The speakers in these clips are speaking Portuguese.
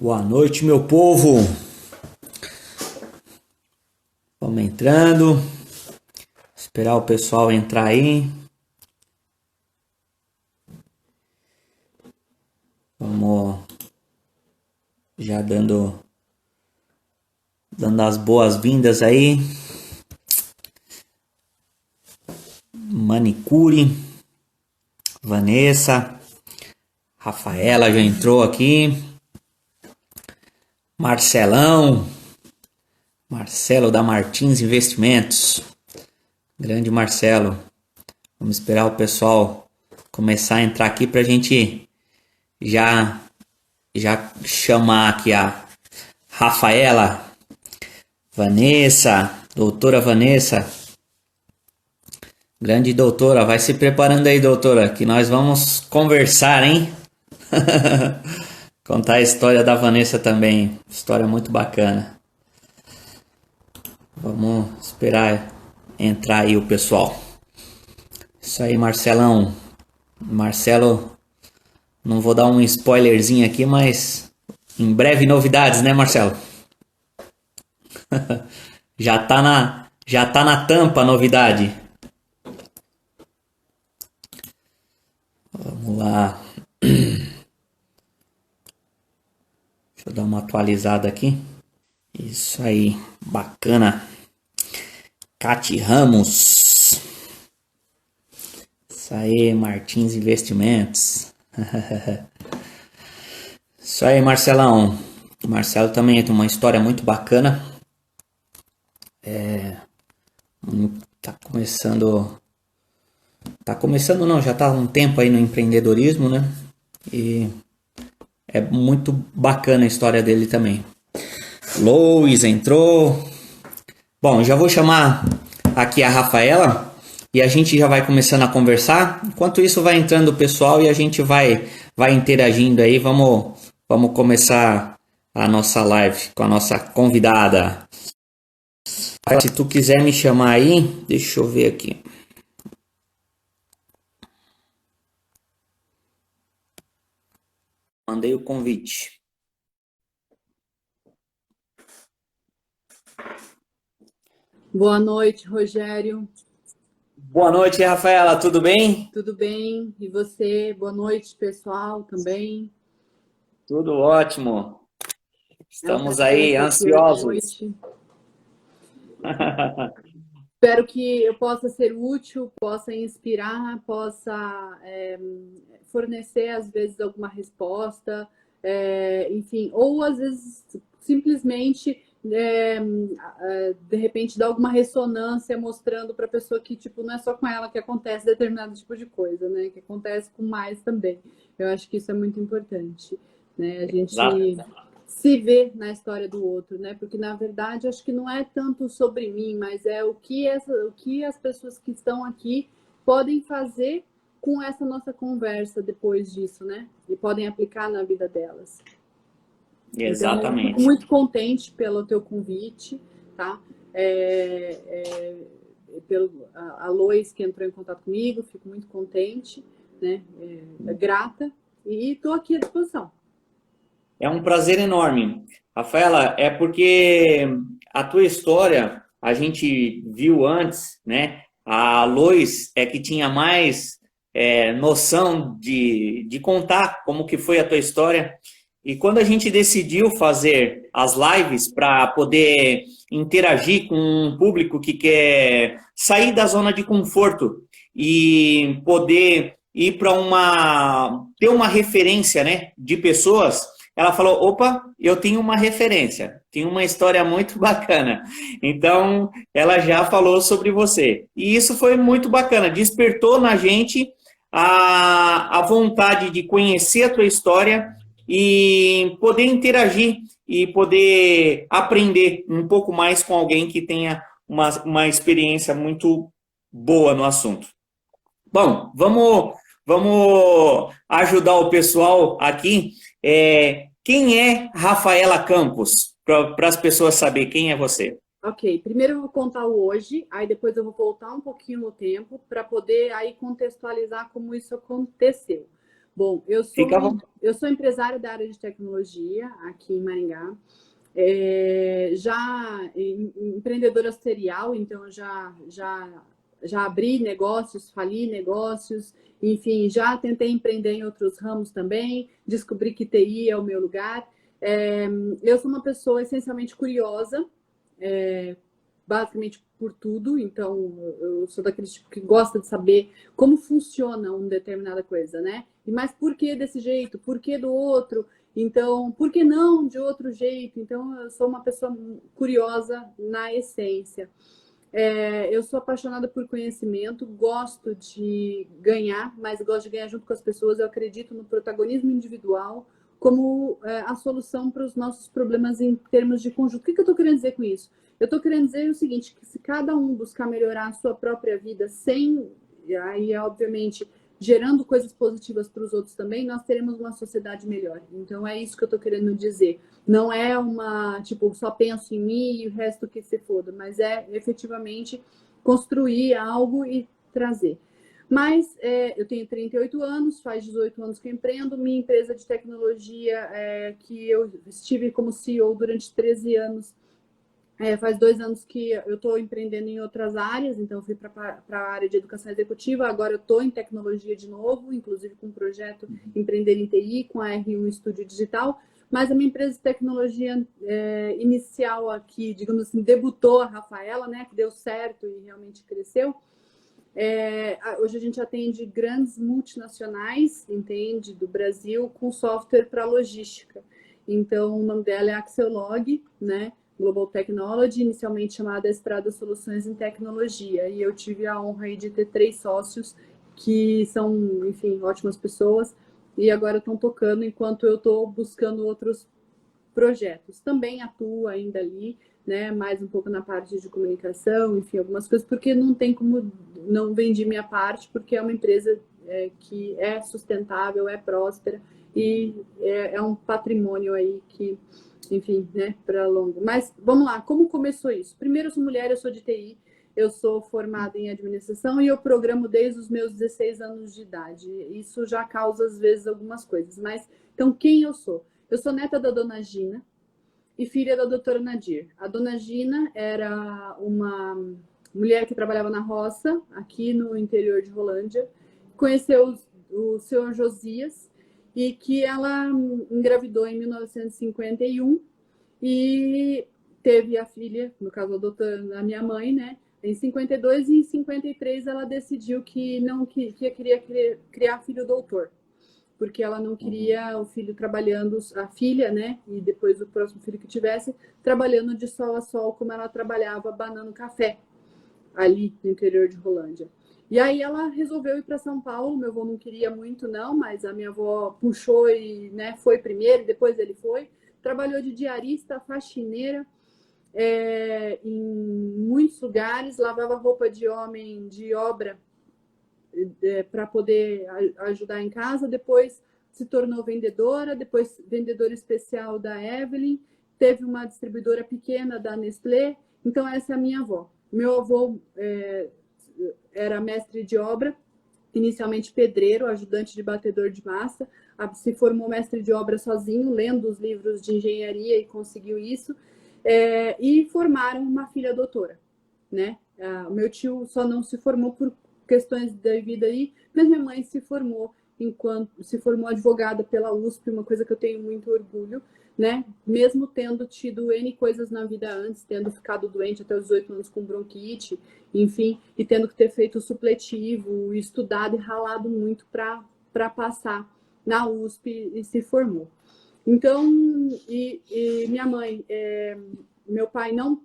Boa noite, meu povo. Vamos entrando. Esperar o pessoal entrar aí. Vamos já dando as boas-vindas aí. Manicure, Vanessa, Rafaela já entrou aqui. Marcelão, Marcelo da Martins Investimentos. Grande Marcelo. Vamos esperar o pessoal começar a entrar aqui para a gente já chamar aqui a Rafaela, Vanessa, doutora Vanessa. Grande doutora, vai se preparando aí, doutora, que nós vamos conversar, hein? Contar a história da Vanessa também, história muito bacana. Vamos esperar entrar aí o pessoal. Isso aí, Marcelão. Marcelo, não vou dar um spoilerzinho aqui, mas em breve novidades, né, Marcelo? Já tá na tampa a novidade. Vamos lá. Deixa eu dar uma atualizada aqui. Isso aí, bacana. Cati Ramos. Isso aí, Martins Investimentos. Isso aí, Marcelão. O Marcelo também tem uma história muito bacana. Tá começando não, já tá há um tempo aí no empreendedorismo, né? E é muito bacana a história dele também. Lois entrou. Bom, já vou chamar aqui a Rafaela e a gente já vai começando a conversar. Enquanto isso vai entrando o pessoal e a gente vai interagindo aí. Vamos começar a nossa live com a nossa convidada. Se tu quiser me chamar aí, deixa eu ver aqui. Mandei o convite. Boa noite, Rogério. Boa noite, Rafaela, tudo bem? Tudo bem? E você? Boa noite, pessoal, também. Tudo ótimo. É um Estamos prazer aí estar aqui hoje à ansiosos. noite. Espero que eu possa ser útil, possa inspirar, possa fornecer, às vezes, alguma resposta, enfim, ou às vezes simplesmente de repente dar alguma ressonância mostrando para a pessoa que tipo não é só com ela que acontece determinado tipo de coisa, né? Que acontece com mais também. Eu acho que isso é muito importante, né? A gente se ver na história do outro, né? Porque na verdade acho que não é tanto sobre mim, mas é o que as pessoas que estão aqui podem fazer com essa nossa conversa depois disso, né? E podem aplicar na vida delas. Então, eu fico Exatamente. muito contente pelo teu convite, tá? Pelo a Lois que entrou em contato comigo, fico muito contente, né? Grata e estou aqui à disposição. É um prazer enorme. Rafaela, é porque a tua história a gente viu antes, né? A Lois é que tinha mais noção de contar como que foi a tua história. E quando a gente decidiu fazer as lives para poder interagir com um público que quer sair da zona de conforto e poder ir para ter uma referência, né, de pessoas, ela falou, opa, eu tenho uma referência, tenho uma história muito bacana. Então, ela já falou sobre você. E isso foi muito bacana, despertou na gente a vontade de conhecer a tua história e poder interagir e poder aprender um pouco mais com alguém que tenha uma experiência muito boa no assunto. Bom, vamos ajudar o pessoal aqui. Quem é Rafaela Campos? Para as pessoas saberem quem é você. Ok, primeiro eu vou contar o hoje, aí depois eu vou voltar um pouquinho no tempo para poder aí contextualizar como isso aconteceu. Bom, Fica à vontade. eu sou empresária da área de tecnologia aqui em Maringá. Já empreendedora serial, então já abri negócios, fali negócios, enfim, já tentei empreender em outros ramos também, descobri que TI é o meu lugar. Eu sou uma pessoa essencialmente curiosa, basicamente por tudo, então eu sou daqueles tipo que gosta de saber como funciona uma determinada coisa, né? Mas por que desse jeito? Por que do outro? Então, por que não de outro jeito? Então, eu sou uma pessoa curiosa na essência. Eu sou apaixonada por conhecimento, gosto de ganhar, mas gosto de ganhar junto com as pessoas. Eu acredito no protagonismo individual como a solução para os nossos problemas em termos de conjunto. O que eu estou querendo dizer com isso? Eu estou querendo dizer o seguinte, que se cada um buscar melhorar a sua própria vida sem, aí obviamente, gerando coisas positivas para os outros também, nós teremos uma sociedade melhor. Então é isso que eu estou querendo dizer. Não é uma, tipo, só penso em mim e o resto que se foda, mas é efetivamente construir algo e trazer. Mas eu tenho 38 anos, faz 18 anos que eu empreendo, minha empresa de tecnologia, que eu estive como CEO durante 13 anos, faz 2 anos que eu estou empreendendo em outras áreas, então eu fui para a área de educação executiva, agora eu estou em tecnologia de novo, inclusive com um projeto Empreender em TI, com a R1 Estúdio Digital, mas a minha empresa de tecnologia inicial aqui, digamos assim, debutou a Rafaela, né, que deu certo e realmente cresceu. Hoje a gente atende grandes multinacionais, entende, do Brasil, com software para logística. Então, o nome dela é Axelog, né? Global Technology, inicialmente chamada Estrada Soluções em Tecnologia. E eu tive a honra aí de ter 3 sócios que são, enfim, ótimas pessoas e agora estão tocando enquanto eu estou buscando outros projetos. Também atuo ainda ali, né, mais um pouco na parte de comunicação, enfim, algumas coisas, porque não tem como não vendi minha parte, porque é uma empresa que é sustentável, é próspera e é um patrimônio aí que, enfim, né, para longo. Mas vamos lá, como começou isso? Primeiro, eu sou mulher, eu sou de TI, eu sou formada em administração e eu programo desde os meus 16 anos de idade. Isso já causa, às vezes, algumas coisas. Mas, então, quem eu sou? Eu sou neta da dona Gina e filha da doutora Nadir. A dona Gina era uma mulher que trabalhava na roça, aqui no interior de Rolândia. Conheceu o senhor Josias e que ela engravidou em 1951 e teve a filha, no caso a minha mãe, né? Em 52 e em 53 ela decidiu que não queria criar filho doutor, porque ela não queria o filho trabalhando, a filha, né? E depois o próximo filho que tivesse, trabalhando de sol a sol, como ela trabalhava banando café ali no interior de Rolândia. E aí ela resolveu ir para São Paulo. Meu avô não queria muito, não, mas a minha avó puxou e, né, foi primeiro, depois ele foi. Trabalhou de diarista, faxineira, em muitos lugares, lavava roupa de homem de obra para poder ajudar em casa. Depois se tornou vendedora, depois vendedora especial da Evelyn, teve uma distribuidora pequena da Nestlé. Então, essa é a minha avó. Meu avô era mestre de obra, inicialmente pedreiro, ajudante de batedor de massa, se formou mestre de obra sozinho, lendo os livros de engenharia e conseguiu isso, e formaram uma filha doutora, né? O meu tio só não se formou por questões da vida aí, mas minha mãe se formou advogada pela USP, uma coisa que eu tenho muito orgulho, né? Mesmo tendo tido N coisas na vida antes, tendo ficado doente até os 18 anos com bronquite, enfim, e tendo que ter feito supletivo, estudado e ralado muito para passar na USP e se formou. Então, e minha mãe, meu pai não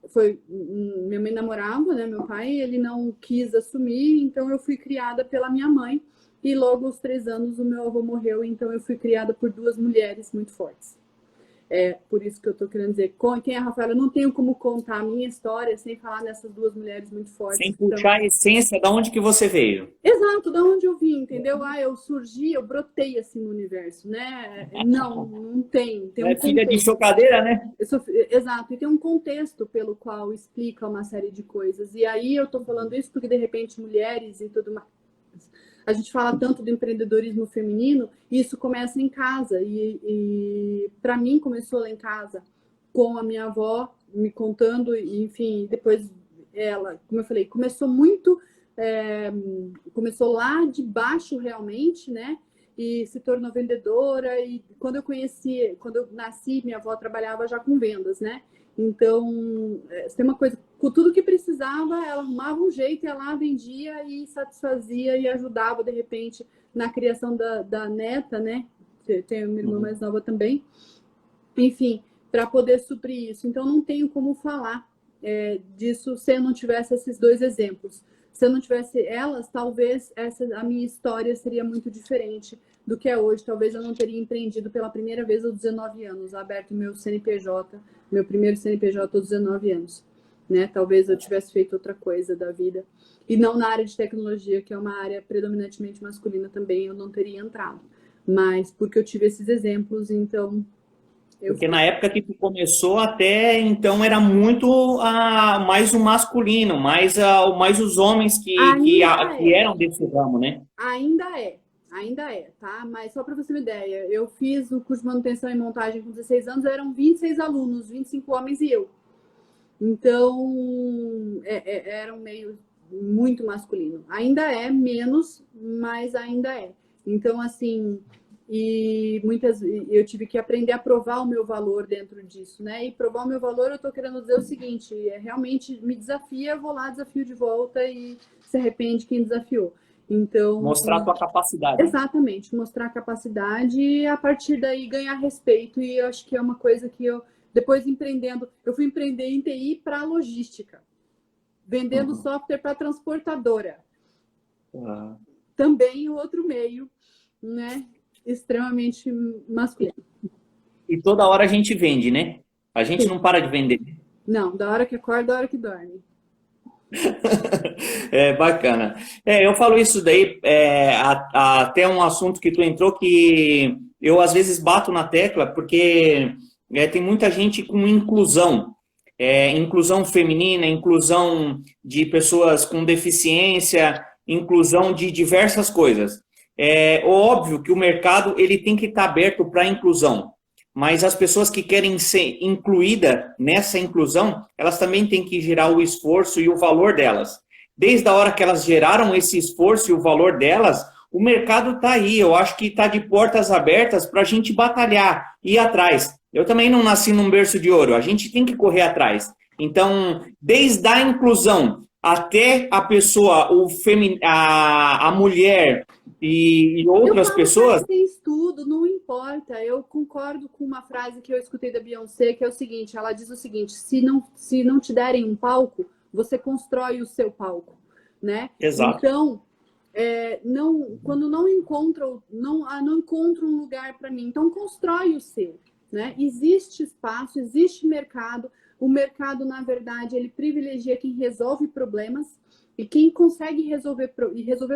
foi, minha mãe namorava, né, meu pai, ele não quis assumir, então eu fui criada pela minha mãe e logo aos 3 anos o meu avô morreu, então eu fui criada por 2 mulheres muito fortes. Por isso que eu estou querendo dizer, quem é a Rafaela, eu não tenho como contar a minha história sem falar nessas 2 mulheres muito fortes. Sem puxar a essência de onde que você veio. Exato, da onde eu vim, entendeu? Eu surgi, eu brotei assim no universo, né? Não tem um Filha de contexto. chocadeira, né? Exato, e tem um contexto pelo qual explica uma série de coisas. E aí eu tô falando isso porque, de repente, mulheres e tudo mais. a gente fala tanto do empreendedorismo feminino, isso começa em casa. E para mim, começou lá em casa, com a minha avó me contando, e, enfim, depois ela, como eu falei, começou lá de baixo realmente, né? E se tornou vendedora. E quando eu nasci, minha avó trabalhava já com vendas, né? Então, tem uma coisa, com tudo que precisava, ela arrumava um jeito, ia lá, vendia e satisfazia e ajudava, de repente, na criação da neta, né? Tem uma irmã mais nova também. Enfim, para poder suprir isso. Então, não tenho como falar disso se eu não tivesse esses dois exemplos. Se eu não tivesse elas, talvez a minha história seria muito diferente do que é hoje. Talvez eu não teria empreendido pela primeira vez aos 19 anos, aberto meu CNPJ, meu primeiro CNPJ aos 19 anos. Né? Talvez eu tivesse feito outra coisa da vida. E não na área de tecnologia, que é uma área predominantemente masculina também, eu não teria entrado. Mas porque eu tive esses exemplos, então... Porque na época que tu começou, até então era muito mais o masculino, mais os homens que eram desse ramo, né? Ainda é, tá? Mas só para você ter uma ideia, eu fiz o curso de manutenção e montagem com 16 anos, eram 26 alunos, 25 homens e eu. Então, era um meio muito masculino. Ainda é menos, mas ainda é. Então, assim, eu tive que aprender a provar o meu valor dentro disso, né? E provar o meu valor, eu tô querendo dizer o seguinte, realmente me desafia, eu vou lá, desafio de volta e se arrepende quem desafiou. Então, mostrar a tua capacidade. exatamente, mostrar a capacidade e a partir daí ganhar respeito. E eu acho que é uma coisa que depois empreendendo, eu fui empreender em TI para logística, vendendo software para transportadora. Também o outro meio, né? Extremamente masculino. E toda hora a gente vende, né? A gente não para de vender. Não, da hora que acorda, da hora que dorme. É bacana. Eu falo isso daí, até um assunto que tu entrou que eu às vezes bato na tecla, porque tem muita gente com inclusão. Inclusão feminina, inclusão de pessoas com deficiência, inclusão de diversas coisas. É óbvio que o mercado ele tem que estar aberto para a inclusão, mas as pessoas que querem ser incluídas nessa inclusão, elas também têm que gerar o esforço e o valor delas. Desde a hora que elas geraram esse esforço e o valor delas, o mercado está aí. Eu acho que está de portas abertas para a gente batalhar, ir atrás. Eu também não nasci num berço de ouro, a gente tem que correr atrás. Então, desde a inclusão até a pessoa, a mulher e outras pessoas... Tem estudo, não importa. Eu concordo com uma frase que eu escutei da Beyoncé, que é o seguinte, ela diz o seguinte, se não te derem um palco, você constrói o seu palco, né? Exato. Então, quando não encontro um lugar para mim, então constrói o seu, né? Existe espaço, existe mercado. O mercado, na verdade, ele privilegia quem resolve problemas e quem consegue resolver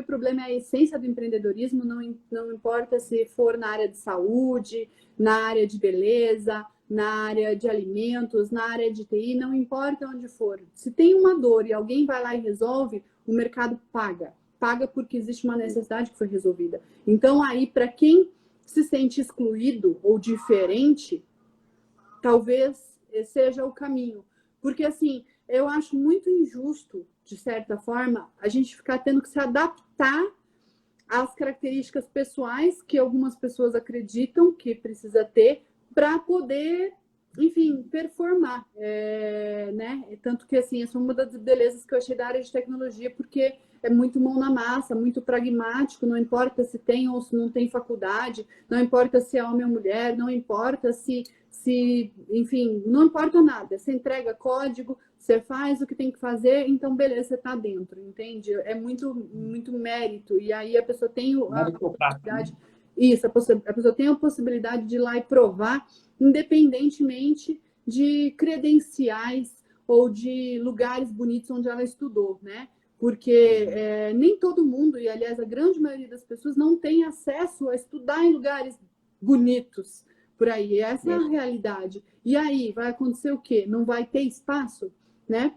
problema é a essência do empreendedorismo, não importa se for na área de saúde, na área de beleza, na área de alimentos, na área de TI, não importa onde for. Se tem uma dor e alguém vai lá e resolve, o mercado paga. Paga porque existe uma necessidade que foi resolvida. Então, aí, para quem se sente excluído ou diferente, talvez seja o caminho. Porque, assim, eu acho muito injusto, de certa forma, a gente ficar tendo que se adaptar às características pessoais que algumas pessoas acreditam que precisa ter para poder, enfim, performar. Né? Tanto que, assim, essa é uma das belezas que eu achei da área de tecnologia, porque é muito mão na massa, muito pragmático, não importa se tem ou se não tem faculdade, não importa se é homem ou mulher, não importa enfim, não importa nada. Você entrega código, você faz o que tem que fazer, então beleza, você está dentro, entende? É muito, muito mérito. E aí a pessoa tem a possibilidade, isso, a pessoa tem a possibilidade de ir lá e provar, independentemente de credenciais ou de lugares bonitos onde ela estudou, né? Porque nem todo mundo, e aliás a grande maioria das pessoas, não tem acesso a estudar em lugares bonitos por aí. Essa é a realidade. E aí, vai acontecer o quê? Não vai ter espaço, né?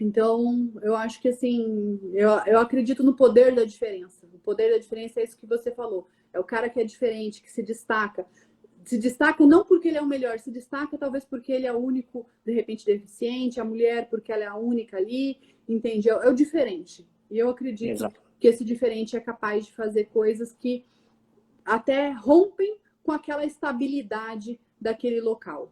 Então, eu acho que assim, eu acredito no poder da diferença. O poder da diferença é isso que você falou. É o cara que é diferente, que se destaca. Se destaca não porque ele é o melhor, se destaca talvez porque ele é o único, de repente, deficiente, a mulher porque ela é a única ali, entende? É o diferente. E eu acredito Exato. que esse diferente é capaz de fazer coisas que até rompem com aquela estabilidade daquele local.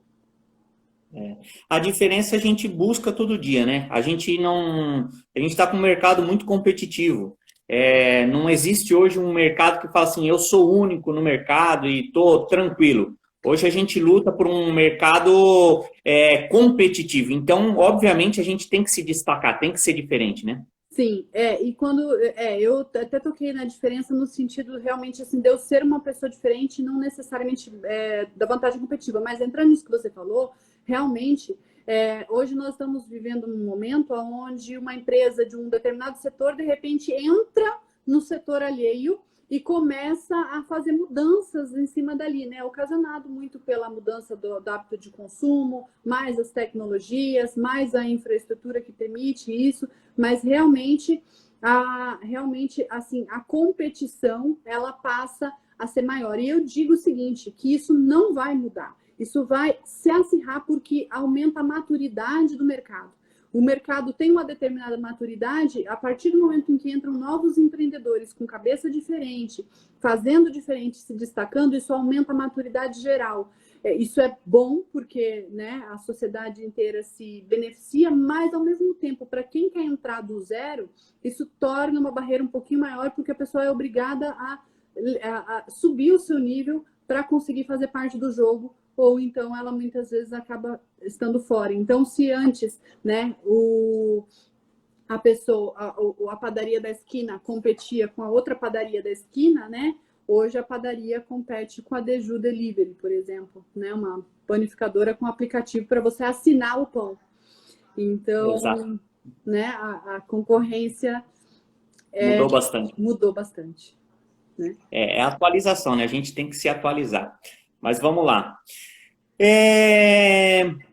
A diferença a gente busca todo dia, né? A gente não, a gente está com um mercado muito competitivo. Não existe hoje um mercado que fala assim, eu sou único no mercado e estou tranquilo. Hoje a gente luta por um mercado competitivo. Então, obviamente, a gente tem que se destacar, tem que ser diferente, né? Sim, e quando eu até toquei na diferença no sentido realmente assim, de eu ser uma pessoa diferente, não necessariamente da vantagem competitiva, mas entrando nisso que você falou, realmente hoje nós estamos vivendo um momento onde uma empresa de um determinado setor de repente entra no setor alheio e começa a fazer mudanças em cima dali, né? Ocasionado muito pela mudança do hábito de consumo, mais as tecnologias, mais a infraestrutura que permite isso, mas realmente assim, a competição ela passa a ser maior. E eu digo o seguinte, que isso não vai mudar. Isso vai se acirrar porque aumenta a maturidade do mercado. O mercado tem uma determinada maturidade a partir do momento em que entram novos empreendedores com cabeça diferente, fazendo diferente, se destacando, isso aumenta a maturidade geral. Isso é bom porque, né, a sociedade inteira se beneficia, mas ao mesmo tempo, para quem quer entrar do zero, isso torna uma barreira um pouquinho maior porque a pessoa é obrigada a subir o seu nível para conseguir fazer parte do jogo, ou então ela muitas vezes acaba estando fora. Então, se antes, né, a padaria da esquina competia com a outra padaria da esquina, né? Hoje a padaria compete com a Deju Delivery, por exemplo, né? Uma panificadora com aplicativo para você assinar o pão. Exato. Então, né, a concorrência Mudou bastante. mudou bastante, né? É a atualização, né? A gente tem que se atualizar. Mas vamos lá.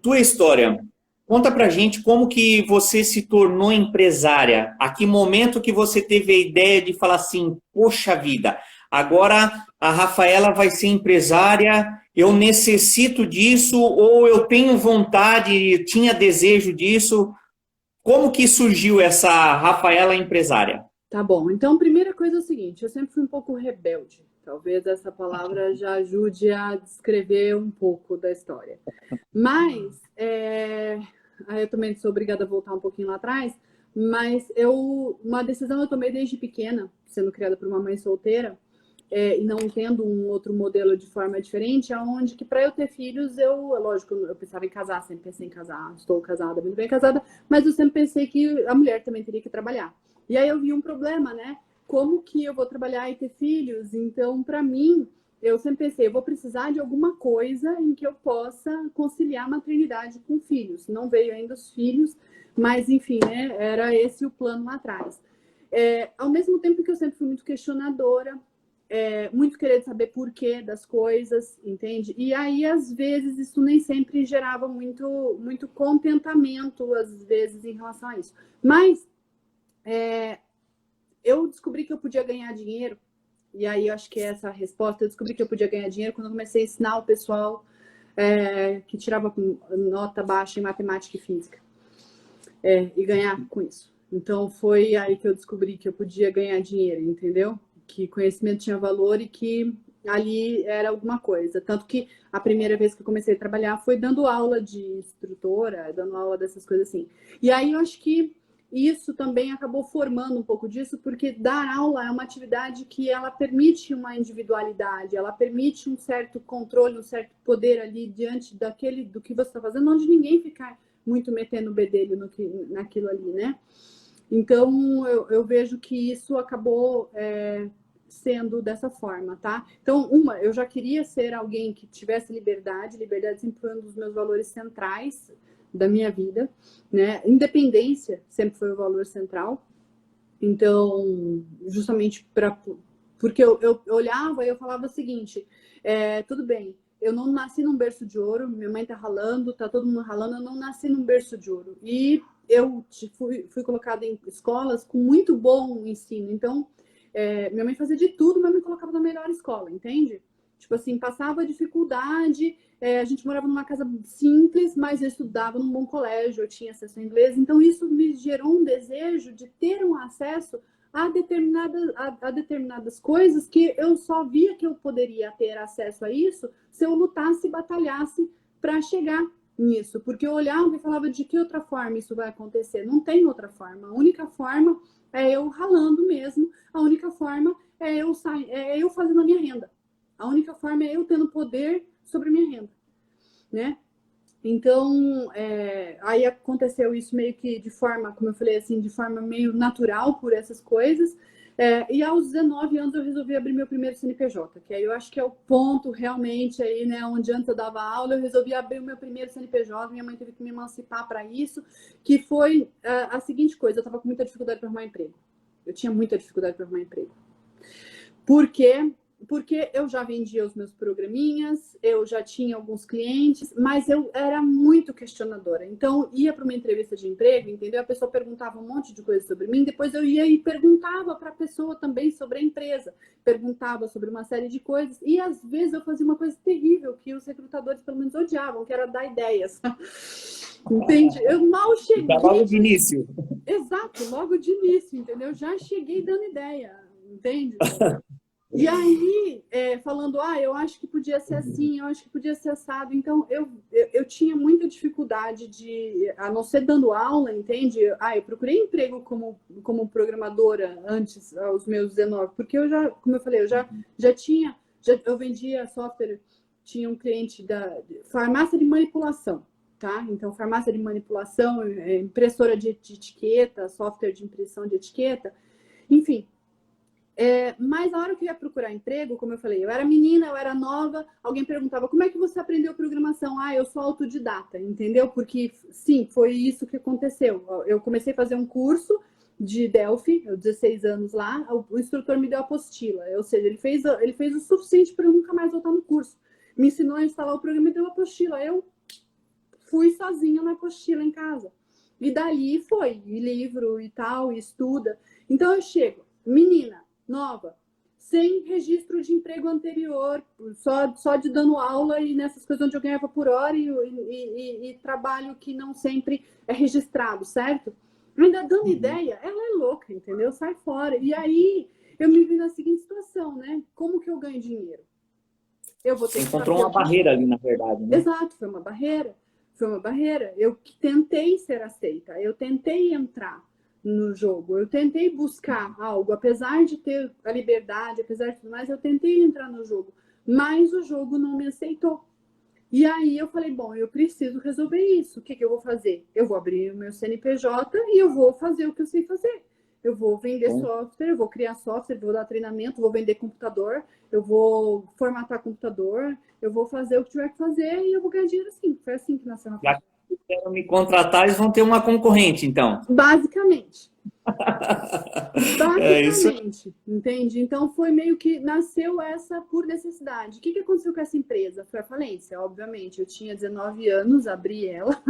Tua história. Conta pra gente como que você se tornou empresária. A que momento que você teve a ideia de falar assim, poxa vida, agora a Rafaela vai ser empresária, eu necessito disso, ou eu tenho vontade, tinha desejo disso. Como que surgiu essa Rafaela empresária? Tá bom. Então, a primeira coisa é o seguinte, eu sempre fui um pouco rebelde. Talvez essa palavra já ajude a descrever um pouco da história. Mas, aí eu também sou obrigada a voltar um pouquinho lá atrás, mas uma decisão eu tomei desde pequena, sendo criada por uma mãe solteira, e não tendo um outro modelo de forma diferente, aonde que para eu ter filhos, lógico, eu pensava em casar, sempre pensei em casar, estou casada, muito bem casada, mas eu sempre pensei que a mulher também teria que trabalhar. E aí eu vi um problema, né? Como que eu vou trabalhar e ter filhos? Então, para mim, eu sempre pensei, eu vou precisar de alguma coisa em que eu possa conciliar a maternidade com filhos. Não veio ainda os filhos, mas enfim, né? Era esse o plano lá atrás. Ao mesmo tempo que eu sempre fui muito questionadora, muito querer saber porquê das coisas, entende? E aí, às vezes, isso nem sempre gerava muito contentamento, às vezes, em relação a isso. Mas eu descobri que eu podia ganhar dinheiro, e aí eu acho que é essa a resposta. Eu descobri que eu podia ganhar dinheiro quando eu comecei a ensinar o pessoal que tirava nota baixa em matemática e física, e ganhar com isso. Então foi aí que eu descobri que eu podia ganhar dinheiro, entendeu? Que conhecimento tinha valor e que ali era alguma coisa. Tanto que a primeira vez que eu comecei a trabalhar foi dando aula de instrutora, dando aula dessas coisas assim. E aí eu acho que isso também acabou formando um pouco disso, porque dar aula é uma atividade que ela permite uma individualidade, ela permite um certo controle, um certo poder ali diante do que você está fazendo, onde ninguém fica muito metendo o bedelho naquilo ali, né? Então, eu vejo que isso acabou sendo dessa forma, tá? Então, eu já queria ser alguém que tivesse liberdade. Liberdade sempre foi um dos meus valores centrais da minha vida, né? Independência sempre foi o valor central. Então, justamente porque eu olhava e eu falava o seguinte, tudo bem, eu não nasci num berço de ouro, minha mãe tá ralando, tá todo mundo ralando, eu não nasci num berço de ouro. E eu fui colocada em escolas com muito bom ensino. Então, minha mãe fazia de tudo, mas me colocava na melhor escola, entende? Tipo assim, passava dificuldade, a gente morava numa casa simples, mas eu estudava num bom colégio, eu tinha acesso ao inglês. Então, isso me gerou um desejo de ter um acesso a determinadas coisas que eu só via que eu poderia ter acesso a isso se eu lutasse e batalhasse para chegar nisso. Porque eu olhava e falava, de que outra forma isso vai acontecer? Não tem outra forma. A única forma é eu ralando mesmo. A única forma é eu fazendo a minha renda. A única forma é eu tendo poder sobre a minha renda, né? Então, aí aconteceu isso meio que de forma, como eu falei assim, de forma meio natural por essas coisas. E aos 19 anos eu resolvi abrir meu primeiro CNPJ, que aí eu acho que é o ponto realmente aí, né, onde antes eu dava aula, eu resolvi abrir o meu primeiro CNPJ, minha mãe teve que me emancipar para isso, que foi a seguinte coisa, eu estava com muita dificuldade para arrumar emprego. Eu tinha muita dificuldade para arrumar emprego. Por quê? Porque eu já vendia os meus programinhas, eu já tinha alguns clientes, mas eu era muito questionadora. Então, ia para uma entrevista de emprego, entendeu? A pessoa perguntava um monte de coisa sobre mim, depois eu ia e perguntava para a pessoa também sobre a empresa, perguntava sobre uma série de coisas, e às vezes eu fazia uma coisa terrível, que os recrutadores pelo menos odiavam, que era dar ideias. Entende? Eu mal cheguei... Logo de início. Exato, logo de início, entendeu? Já cheguei dando ideia, entende? E aí, falando, eu acho que podia ser assim, eu acho que podia ser assado. Então, eu tinha muita dificuldade de, a não ser dando aula, entende? Eu procurei emprego como programadora antes, aos meus 19, porque eu já, como eu falei, eu já tinha, eu vendia software, tinha um cliente da farmácia de manipulação, tá? Então, farmácia de manipulação, impressora de etiqueta, software de impressão de etiqueta, enfim. Mas na hora que eu ia procurar emprego, como eu falei, eu era menina, eu era nova, alguém perguntava, como é que você aprendeu programação? Eu sou autodidata, entendeu? Porque, sim, foi isso que aconteceu. Eu comecei a fazer um curso de Delphi, eu 16 anos lá, o instrutor me deu a apostila, ou seja, ele fez o suficiente para eu nunca mais voltar no curso. Me ensinou a instalar o programa e deu a apostila. Eu fui sozinha na apostila em casa. E dali foi, e livro e tal, e estuda. Então eu chego, menina, nova, sem registro de emprego anterior, só de dando aula e nessas coisas onde eu ganhava por hora e trabalho que não sempre é registrado, certo? Ainda dando ideia, ela é louca, entendeu? Sai fora. E aí eu me vi na seguinte situação, né? Como que eu ganho dinheiro? Eu vou ter que encontrou uma barreira ali, na verdade, né? Exato, foi uma barreira. Foi uma barreira. Eu tentei ser aceita, eu tentei entrar no jogo. Eu tentei buscar algo, apesar de ter a liberdade, apesar de tudo mais, eu tentei entrar no jogo, mas o jogo não me aceitou. E aí eu falei, bom, eu preciso resolver isso. O que eu vou fazer? Eu vou abrir o meu CNPJ e eu vou fazer o que eu sei fazer. Eu vou vender software, eu vou criar software, vou dar treinamento, vou vender computador, eu vou formatar computador, eu vou fazer o que tiver que fazer e eu vou ganhar dinheiro assim. Foi assim que nasceu a Já que quiserem me contratar, eles vão ter uma concorrente, então. Basicamente. É isso. Basicamente, entende? Então foi meio que nasceu essa por necessidade. O que aconteceu com essa empresa? Foi a falência, obviamente. Eu tinha 19 anos, abri ela.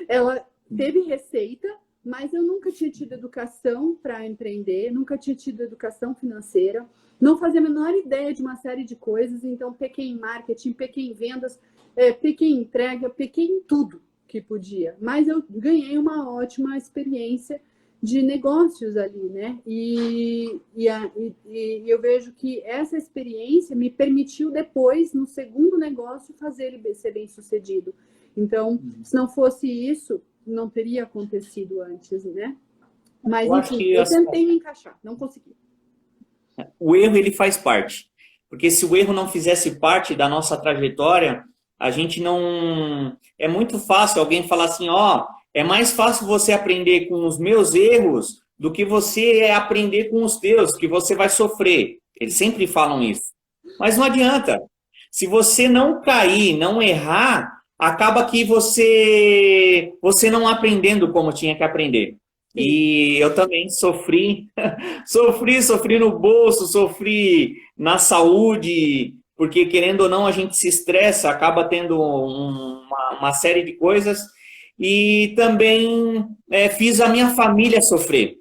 Ela teve receita, mas eu nunca tinha tido educação para empreender, nunca tinha tido educação financeira, não fazia a menor ideia de uma série de coisas. Então, pequei em marketing, pequei em vendas, pequei em entrega, pequei em tudo que podia. Mas eu ganhei uma ótima experiência de negócios ali, né? E eu vejo que essa experiência me permitiu depois, no segundo negócio, fazer ele ser bem sucedido. Então, se não fosse isso, não teria acontecido antes, né? Mas, enfim, eu tentei me encaixar, não consegui. O erro, ele faz parte. Porque se o erro não fizesse parte da nossa trajetória, a gente não... É muito fácil alguém falar assim, é mais fácil você aprender com os meus erros do que você aprender com os teus, que você vai sofrer. Eles sempre falam isso. Mas não adianta. Se você não cair, não errar, acaba que você não aprendendo como tinha que aprender. E eu também sofri no bolso, sofri na saúde, porque querendo ou não a gente se estressa, acaba tendo uma série de coisas, e também fiz a minha família sofrer,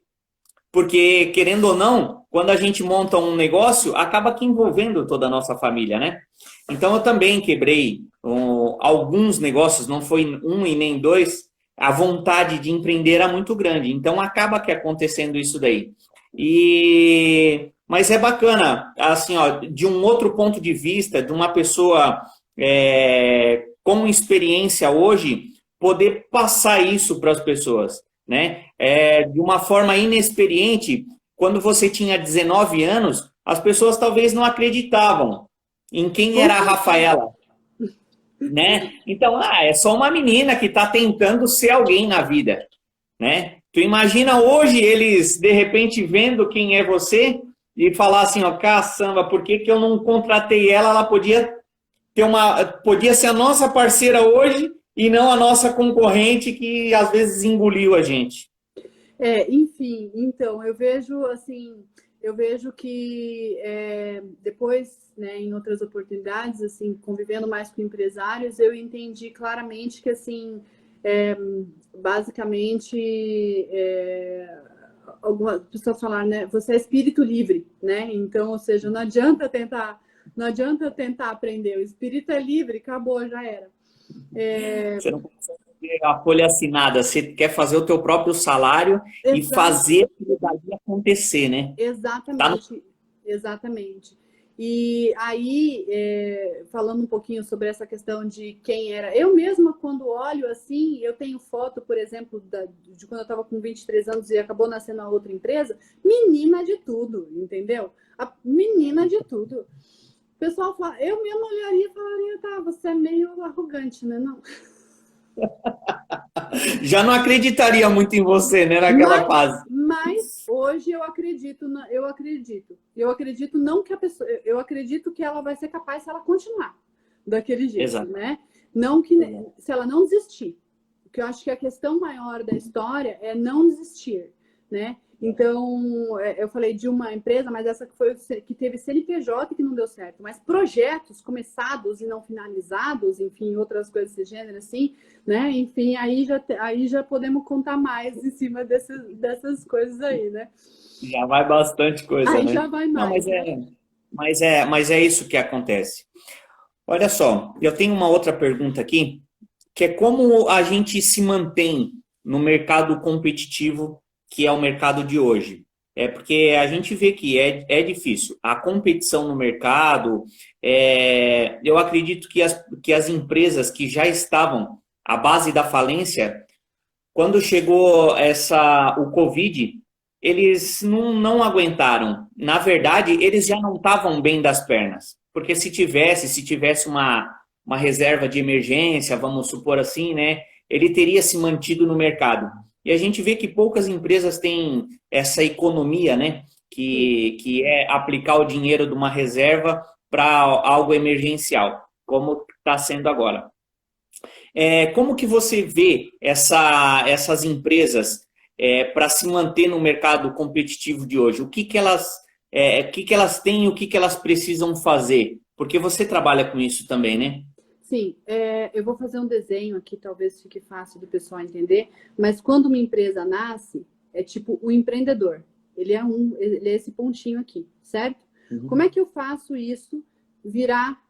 porque querendo ou não, quando a gente monta um negócio, acaba que envolvendo toda a nossa família, né? Então eu também quebrei alguns negócios, não foi um e nem dois, a vontade de empreender era muito grande, então acaba que acontecendo isso daí. Mas é bacana, assim, ó, de um outro ponto de vista, de uma pessoa com experiência hoje, poder passar isso para as pessoas, né? De uma forma inexperiente, quando você tinha 19 anos, as pessoas talvez não acreditavam em quem era a Rafaela, né? Então, é só uma menina que está tentando ser alguém na vida, né? Tu imagina hoje eles, de repente, vendo quem é você e falar assim, ó, caçamba, por que que eu não contratei ela? Ela podia ser a nossa parceira hoje e não a nossa concorrente que às vezes engoliu a gente. Enfim, então, eu vejo assim, eu vejo que depois, né, em outras oportunidades, assim, convivendo mais com empresários, eu entendi claramente que, assim, basicamente, algumas pessoas falaram, né, você é espírito livre, né? Então, ou seja, não adianta tentar aprender, o espírito é livre, acabou, já era. Você não consegue ter a folha assinada, você quer fazer o teu próprio salário e Exato. fazer aquilo dali acontecer, né? Tá no... Exatamente, exatamente. E aí, falando um pouquinho sobre essa questão de quem era, eu mesma, quando olho assim, eu tenho foto, por exemplo, de quando eu estava com 23 anos e acabou nascendo a outra empresa, menina de tudo, entendeu? A menina de tudo. O pessoal fala, eu mesma olharia e falaria, tá, você é meio arrogante, né? Não. Já não acreditaria muito em você, né, naquela Mas, fase. mas hoje eu acredito, eu acredito não que a pessoa, eu acredito que ela vai ser capaz se ela continuar daquele jeito, Exato. né? Não que se ela não desistir. Porque eu acho que a questão maior da história é não desistir, né? Então, eu falei de uma empresa, mas essa que foi que teve CNPJ que não deu certo. Mas projetos começados e não finalizados, enfim, outras coisas desse gênero, assim, né? Enfim, aí já podemos contar mais em cima dessas coisas aí, né? Já vai bastante coisa, Aí já né? vai Não, mais, né? mas é isso que acontece. Olha só, eu tenho uma outra pergunta aqui, que é como a gente se mantém no mercado competitivo que é o mercado de hoje. É porque a gente vê que é difícil. A competição no mercado, eu acredito que as empresas que já estavam à base da falência, quando chegou o Covid, eles não aguentaram. Na verdade, eles já não estavam bem das pernas. Porque se tivesse uma reserva de emergência, vamos supor assim, né? Ele teria se mantido no mercado. E a gente vê que poucas empresas têm essa economia, né? Sim. Que é aplicar o dinheiro de uma reserva para algo emergencial, como está sendo agora. Como que você vê essas empresas para se manter no mercado competitivo de hoje? O que que elas têm e o que que elas precisam fazer? Porque você trabalha com isso também, né? Sim, eu vou fazer um desenho aqui, talvez fique fácil do pessoal entender, mas quando uma empresa nasce, é tipo o empreendedor. Ele é esse pontinho aqui, certo? Como Uhum. é que eu faço isso virar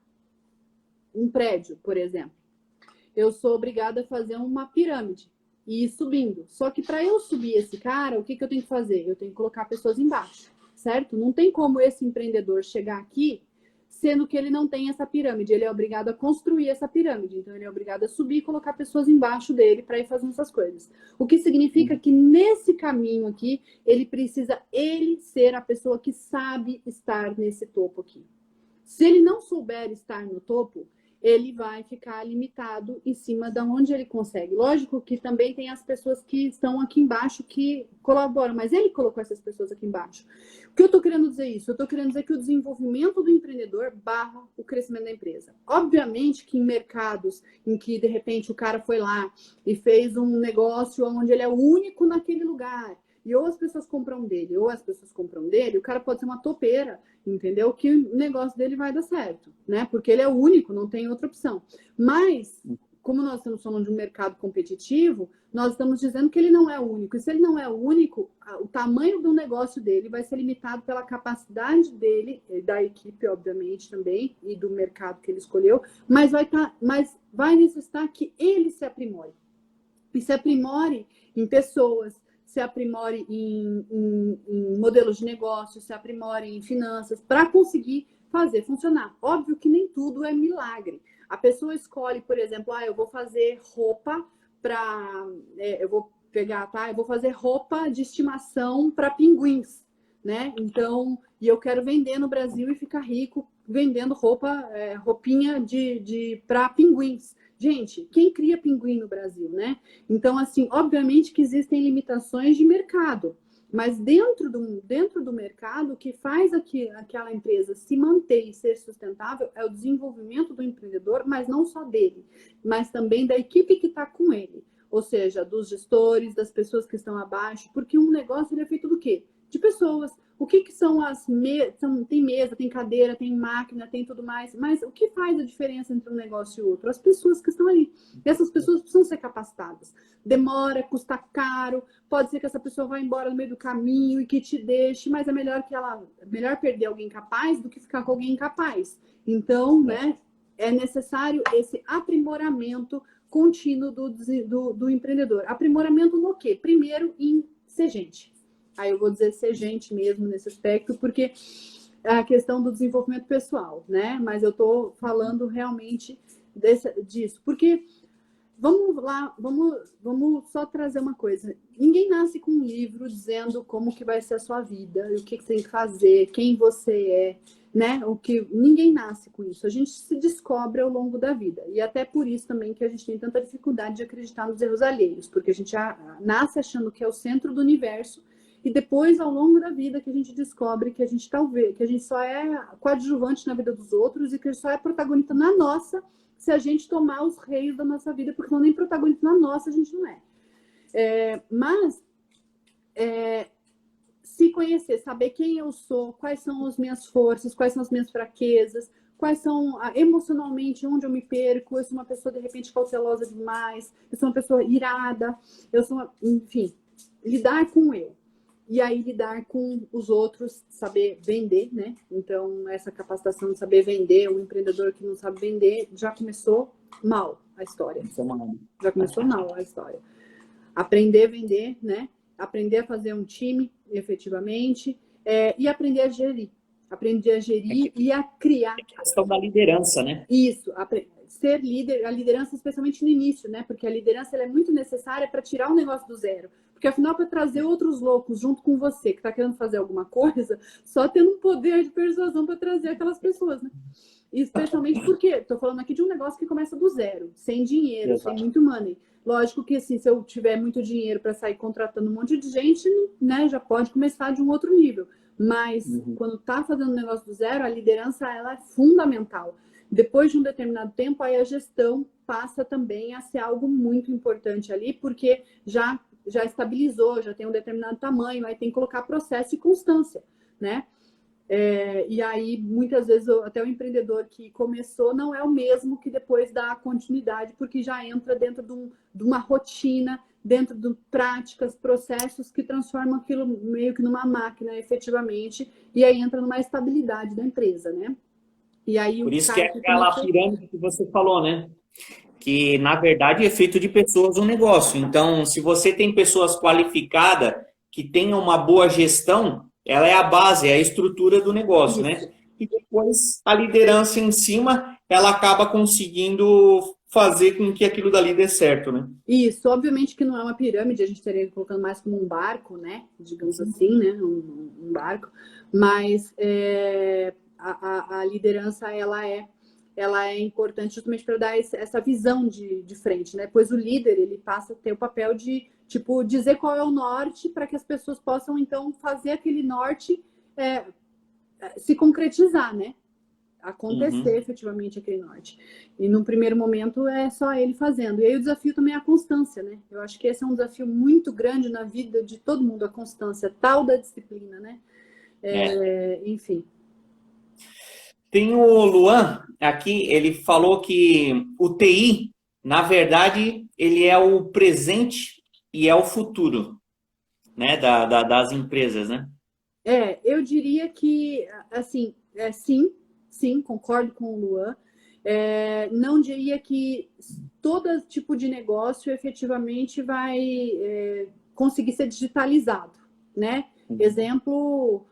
um prédio, por exemplo? Eu sou obrigada a fazer uma pirâmide e ir subindo. Só que para eu subir esse cara, o que eu tenho que fazer? Eu tenho que colocar pessoas embaixo, certo? Não tem como esse empreendedor chegar aqui sendo que ele não tem essa pirâmide. Ele é obrigado a construir essa pirâmide. Então, ele é obrigado a subir e colocar pessoas embaixo dele para ir fazendo essas coisas. O que significa que nesse caminho aqui, ele precisa ser a pessoa que sabe estar nesse topo aqui. Se ele não souber estar no topo, ele vai ficar limitado em cima de onde ele consegue. Lógico que também tem as pessoas que estão aqui embaixo que colaboram, mas ele colocou essas pessoas aqui embaixo. O que eu estou querendo dizer isso? Eu estou querendo dizer que o desenvolvimento do empreendedor barra o crescimento da empresa. Obviamente que em mercados em que, de repente, o cara foi lá e fez um negócio onde ele é o único naquele lugar, E ou as pessoas compram dele, ou as pessoas compram dele, o cara pode ser uma topeira, entendeu? Que o negócio dele vai dar certo, né? Porque ele é o único, não tem outra opção. Mas, como nós estamos falando de um mercado competitivo, nós estamos dizendo que ele não é o único. E se ele não é o único, o tamanho do negócio dele vai ser limitado pela capacidade dele, da equipe, obviamente, também, e do mercado que ele escolheu, mas vai necessitar que ele se aprimore. E se aprimore em pessoas, se aprimore em modelos de negócio, se aprimore em finanças, para conseguir fazer funcionar. Óbvio que nem tudo é milagre. A pessoa escolhe, por exemplo, eu vou fazer roupa para... eu vou pegar, tá? Eu vou fazer roupa de estimação para pinguins, né? Então, e eu quero vender no Brasil e ficar rico vendendo roupinha para pinguins. Gente, quem cria pinguim no Brasil, né? Então, assim, obviamente que existem limitações de mercado, mas dentro do mercado, o que faz aquela empresa se manter e ser sustentável é o desenvolvimento do empreendedor, mas não só dele, mas também da equipe que está com ele. Ou seja, dos gestores, das pessoas que estão abaixo, porque um negócio ele é feito do quê? De pessoas. O que são as mesas? Tem mesa, tem cadeira, tem máquina, tem tudo mais. Mas o que faz a diferença entre um negócio e outro? As pessoas que estão ali. E essas pessoas precisam ser capacitadas. Demora, custa caro. Pode ser que essa pessoa vá embora no meio do caminho e que te deixe, mas é melhor perder alguém capaz do que ficar com alguém incapaz. Então, né, é necessário esse aprimoramento contínuo do empreendedor. Aprimoramento no quê? Primeiro, em ser gente. Aí eu vou dizer ser gente mesmo nesse aspecto, porque é a questão do desenvolvimento pessoal, né? Mas eu estou falando realmente disso. Porque, vamos lá, vamos só trazer uma coisa. Ninguém nasce com um livro dizendo como que vai ser a sua vida, o que você tem que fazer, quem você é, né? Ninguém nasce com isso. A gente se descobre ao longo da vida. E até por isso também que a gente tem tanta dificuldade de acreditar nos erros alheios, porque a gente nasce achando que é o centro do universo. E depois, ao longo da vida, que a gente descobre que a gente só é coadjuvante na vida dos outros e que a gente só é protagonista na nossa se a gente tomar os reios da nossa vida, porque não nem protagonista na nossa a gente não é. Mas se conhecer, saber quem eu sou, quais são as minhas forças, quais são as minhas fraquezas, quais são emocionalmente onde eu me perco, eu sou uma pessoa de repente cautelosa demais, eu sou uma pessoa irada, enfim, lidar com eu. E aí lidar com os outros, saber vender, né? Então, essa capacitação de saber vender, um empreendedor que não sabe vender, já começou mal a história. Já começou mal a história. Aprender a vender, né? Aprender a fazer um time, efetivamente, e aprender a gerir. Aprender a gerir e a criar. A questão da liderança, né? Isso, ser líder, a liderança especialmente no início, né? Porque a liderança ela é muito necessária para tirar o negócio do zero. Porque afinal, para trazer outros loucos junto com você, que está querendo fazer alguma coisa, só tendo um poder de persuasão para trazer aquelas pessoas, né? Especialmente porque estou falando aqui de um negócio que começa do zero, sem dinheiro, sem muito money. Lógico que assim, se eu tiver muito dinheiro para sair contratando um monte de gente, né, já pode começar de um outro nível. Mas quando está fazendo um negócio do zero, a liderança ela é fundamental. Depois de um determinado tempo, aí a gestão passa também a ser algo muito importante ali, porque já estabilizou, já tem um determinado tamanho, aí tem que colocar processo e constância, né? E aí, muitas vezes, até o empreendedor que começou não é o mesmo que depois dá continuidade, porque já entra dentro de uma rotina, dentro de práticas, processos que transformam aquilo meio que numa máquina, efetivamente, e aí entra numa estabilidade da empresa, né? E aí, por isso que é aquela pirâmide que você falou, né? Que, na verdade, é feito de pessoas um negócio. Então, se você tem pessoas qualificadas, que tenham uma boa gestão, ela é a base, é a estrutura do negócio, né? E depois, a liderança em cima, ela acaba conseguindo fazer com que aquilo dali dê certo, né? Isso, obviamente que não é uma pirâmide, a gente estaria colocando mais como um barco, né? Digamos assim, né? Um barco. Mas a liderança, ela é importante justamente para dar essa visão de frente, né? Pois o líder, ele passa a ter o papel de, tipo, dizer qual é o norte para que as pessoas possam, então, fazer aquele norte se concretizar, né? acontecer efetivamente aquele norte. E no primeiro momento é só ele fazendo. E aí o desafio também é a constância, né? Eu acho que esse é um desafio muito grande na vida de todo mundo, a constância, tal da disciplina, né? Enfim. Tem o Luan aqui, ele falou que o TI, na verdade, ele é o presente e é o futuro, né, das empresas, né? Eu diria que, assim, sim, concordo com o Luan. Não diria que todo tipo de negócio efetivamente vai conseguir ser digitalizado, né? Exemplo,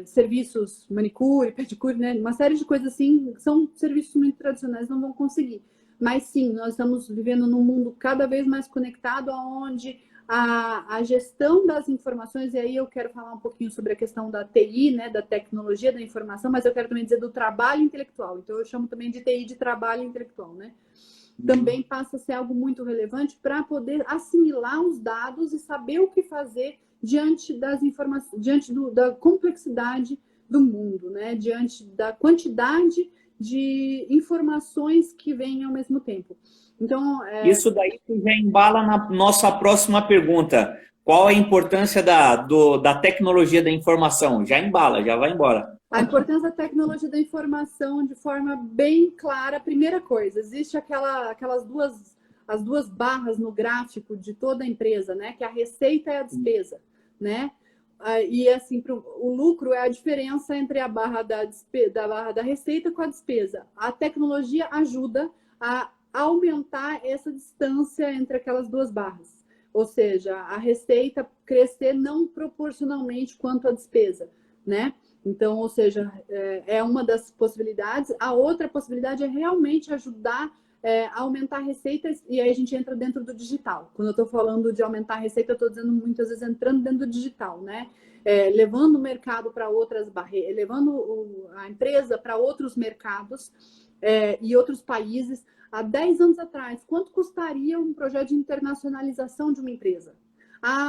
serviços manicure, pedicure, né? Uma série de coisas assim, são serviços muito tradicionais, não vão conseguir. Mas sim, nós estamos vivendo num mundo cada vez mais conectado, onde a gestão das informações, e aí eu quero falar um pouquinho sobre a questão da TI, né, da tecnologia da informação, mas eu quero também dizer do trabalho intelectual. Então, eu chamo também de TI de trabalho intelectual, né? Também passa a ser algo muito relevante para poder assimilar os dados e saber o que fazer diante das informações, diante da complexidade do mundo, né? Diante da quantidade de informações que vêm ao mesmo tempo. Então, Isso daí já embala na nossa próxima pergunta. Qual a importância da tecnologia da informação? Já embala, já vai embora. a importância da tecnologia da informação de forma bem clara. Primeira coisa, existe as duas barras no gráfico de toda a empresa, né? Que é a receita e a despesa, né? E assim, o lucro é a diferença entre a barra da barra da receita com a despesa. A tecnologia ajuda a aumentar essa distância entre aquelas duas barras. Ou seja, a receita crescer não proporcionalmente quanto a despesa, né? Então, ou seja, é uma das possibilidades. A outra possibilidade é realmente ajudar a aumentar receitas, e aí a gente entra dentro do digital. Quando eu estou falando de aumentar a receita, eu estou dizendo muitas vezes entrando dentro do digital, né? Levando o mercado para outras barreiras, levando a empresa para outros mercados e outros países. Há 10 anos atrás, quanto custaria um projeto de internacionalização de uma empresa?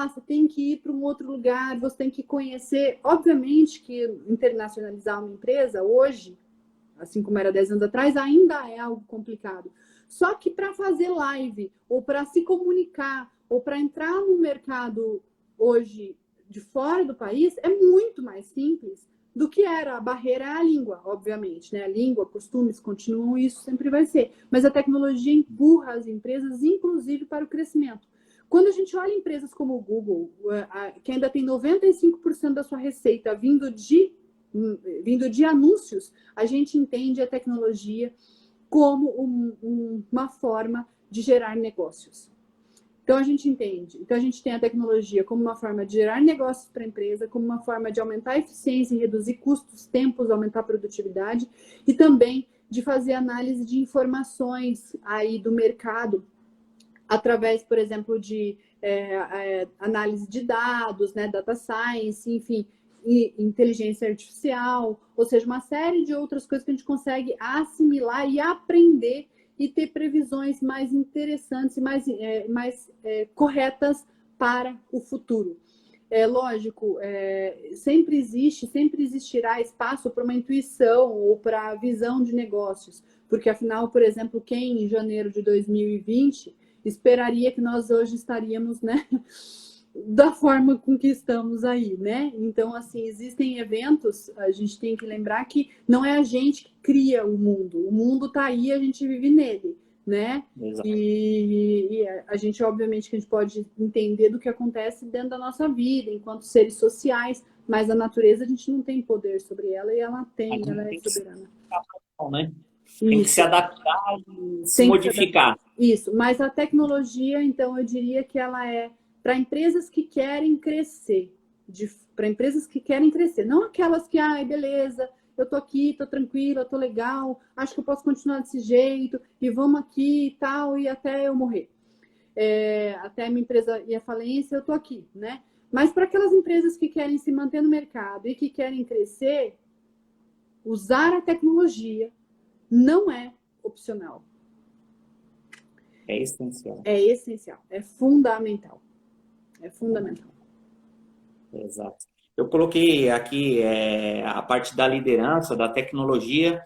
Você tem que ir para um outro lugar, você tem que conhecer. Obviamente que internacionalizar uma empresa hoje, assim como era 10 anos atrás, ainda é algo complicado. Só que para fazer live, ou para se comunicar, ou para entrar no mercado hoje de fora do país, é muito mais simples do que era. A barreira é a língua, obviamente, né? A língua, costumes continuam, isso sempre vai ser. Mas a tecnologia empurra as empresas, inclusive, para o crescimento. Quando a gente olha empresas como o Google, que ainda tem 95% da sua receita vindo de anúncios, a gente entende a tecnologia como uma forma de gerar negócios. Então a gente entende. Então a gente tem a tecnologia como uma forma de gerar negócios para a empresa, como uma forma de aumentar a eficiência e reduzir custos, tempos, aumentar a produtividade, e também de fazer análise de informações aí do mercado através, por exemplo, de análise de dados, né, data science, enfim, e inteligência artificial, ou seja, uma série de outras coisas que a gente consegue assimilar e aprender e ter previsões mais interessantes e mais corretas para o futuro. Lógico, sempre existirá espaço para uma intuição ou para a visão de negócios, porque afinal, por exemplo, quem em janeiro de 2020 esperaria que nós hoje estaríamos, né, da forma com que estamos aí, né? Então, assim, existem eventos, a gente tem que lembrar que não é a gente que cria o mundo está aí, a gente vive nele, né? E a gente, obviamente, que a gente pode entender do que acontece dentro da nossa vida, enquanto seres sociais, mas a natureza a gente não tem poder sobre ela e ela é soberana. Né? Tem que se adaptar e se modificar. Isso, mas a tecnologia, então, eu diria que ela é para empresas que querem crescer, para empresas que querem crescer, não aquelas que, beleza, eu tô aqui, tô tranquila, tô legal, acho que eu posso continuar desse jeito, e vamos aqui e tal, e até eu morrer. Até a minha empresa ir à falência, eu tô aqui, né? Mas para aquelas empresas que querem se manter no mercado e que querem crescer, usar a tecnologia não é opcional. É essencial. É essencial, é fundamental. É fundamental. Exato. Eu coloquei aqui a parte da liderança, da tecnologia,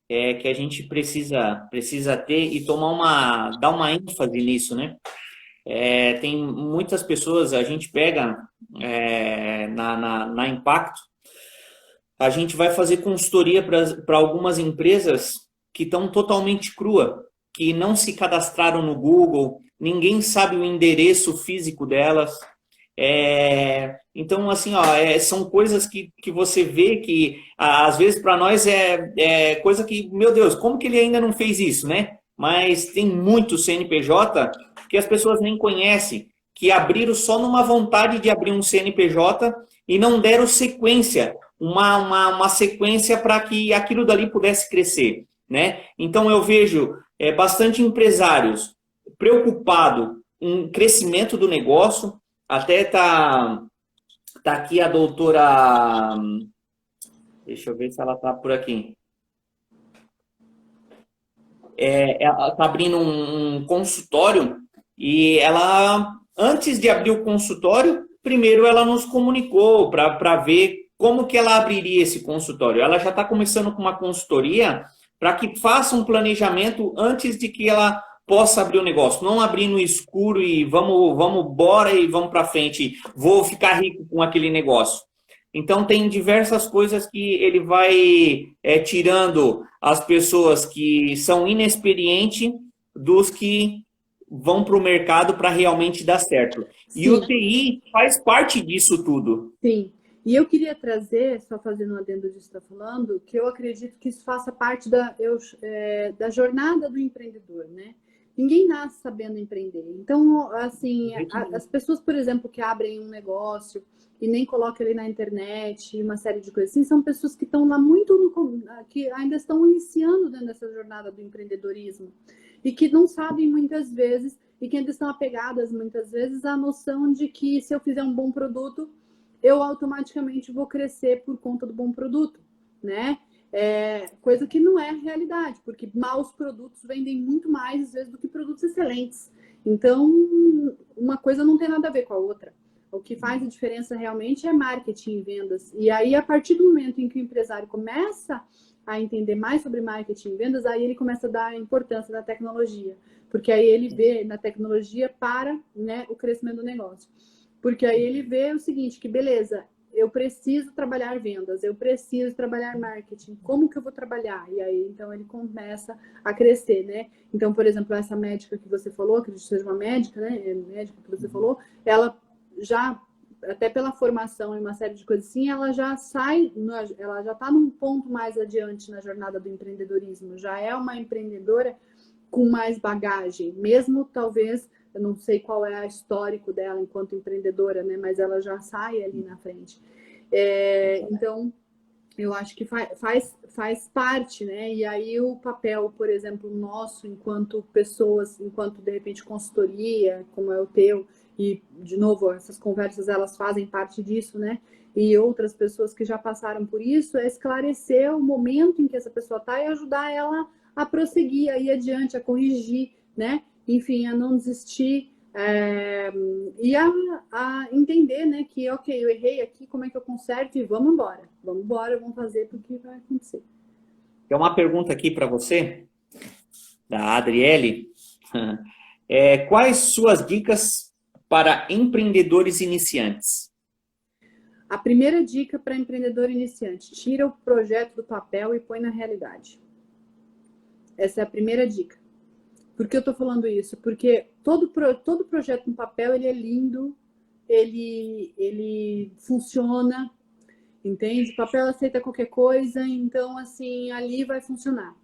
que a gente precisa ter e dar uma ênfase nisso, né? Tem muitas pessoas, a gente pega na Impacto, a gente vai fazer consultoria para algumas empresas que estão totalmente crua, que não se cadastraram no Google, ninguém sabe o endereço físico delas. Então, assim, ó, são coisas que você vê que, às vezes, para nós é coisa que, meu Deus, como que ele ainda não fez isso, né? Mas tem muito CNPJ que as pessoas nem conhecem, que abriram só numa vontade de abrir um CNPJ e não deram sequência, uma sequência para que aquilo dali pudesse crescer, né? Então, eu vejo bastante empresários preocupados em crescimento do negócio. Até tá aqui a doutora. Deixa eu ver se ela tá por aqui. Ela tá abrindo um consultório e ela, antes de abrir o consultório, primeiro ela nos comunicou para ver como que ela abriria esse consultório. Ela já está começando com uma consultoria para que faça um planejamento antes de que ela possa abrir o negócio, não abrir no escuro e vamos embora e vamos para frente, vou ficar rico com aquele negócio. Então tem diversas coisas que ele vai tirando as pessoas que são inexperientes dos que vão para o mercado para realmente dar certo. E o Sim, TI faz parte disso tudo. sim. E eu queria trazer, só fazendo um adendo disso que você está falando, que eu acredito que isso faça parte da jornada do empreendedor, né? Ninguém nasce sabendo empreender. Então, assim, as pessoas, por exemplo, que abrem um negócio e nem colocam ele na internet, uma série de coisas assim, são pessoas que estão lá que ainda estão iniciando dentro dessa jornada do empreendedorismo e que não sabem muitas vezes e que ainda estão apegadas muitas vezes à noção de que se eu fizer um bom produto, eu automaticamente vou crescer por conta do bom produto, né? Coisa que não é realidade, porque maus produtos vendem muito mais, às vezes, do que produtos excelentes. Então, uma coisa não tem nada a ver com a outra. O que faz a diferença realmente é marketing e vendas. E aí, a partir do momento em que o empresário começa a entender mais sobre marketing e vendas, aí ele começa a dar a importância da tecnologia. Porque aí ele vê na tecnologia para, né, o crescimento do negócio. Porque aí ele vê o seguinte, que beleza, eu preciso trabalhar vendas, eu preciso trabalhar marketing, como que eu vou trabalhar? E aí, então, ele começa a crescer, né? Então, por exemplo, essa médica que você falou, acredito que seja uma médica, né? Médica que você falou, ela já, até pela formação e uma série de coisas assim, ela já ela já está num ponto mais adiante na jornada do empreendedorismo, já é uma empreendedora com mais bagagem, mesmo talvez, eu não sei qual é o histórico dela enquanto empreendedora, né? Mas ela já sai ali na frente. Então, eu acho que faz parte, né? E aí o papel, por exemplo, nosso, enquanto pessoas, enquanto de repente consultoria, como é o teu, e de novo, essas conversas elas fazem parte disso, né? E outras pessoas que já passaram por isso, é esclarecer o momento em que essa pessoa está e ajudar ela a prosseguir, a ir adiante, a corrigir, né? Enfim, a não desistir e a entender, né, que ok, eu errei aqui, como é que eu conserto e vamos embora, vamos fazer porque vai acontecer. Tem uma pergunta aqui para você, da Adriele. Quais suas dicas para empreendedores iniciantes? A primeira dica para empreendedor iniciante: tira o projeto do papel e põe na realidade. Essa é a primeira dica. Por que eu estou falando isso? Porque todo projeto no papel ele é lindo, ele funciona, entende? O papel aceita qualquer coisa, então assim, ali vai funcionar.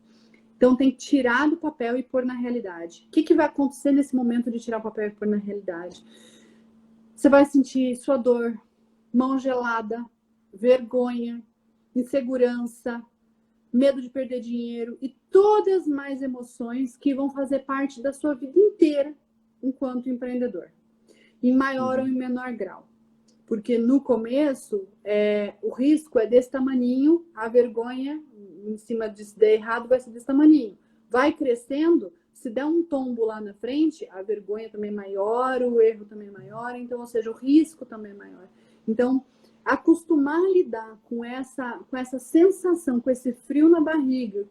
Então tem que tirar do papel e pôr na realidade. O que vai acontecer nesse momento de tirar o papel e pôr na realidade? Você vai sentir sua dor, mão gelada, vergonha, insegurança, medo de perder dinheiro e todas mais emoções que vão fazer parte da sua vida inteira enquanto empreendedor, em maior ou em menor grau. Porque no começo, o risco é desse tamaninho, a vergonha em cima de se der errado vai ser desse tamaninho. Vai crescendo, se der um tombo lá na frente, a vergonha também é maior, o erro também é maior, então, ou seja, o risco também é maior. Então, acostumar a lidar com essa sensação, com esse frio na barriga,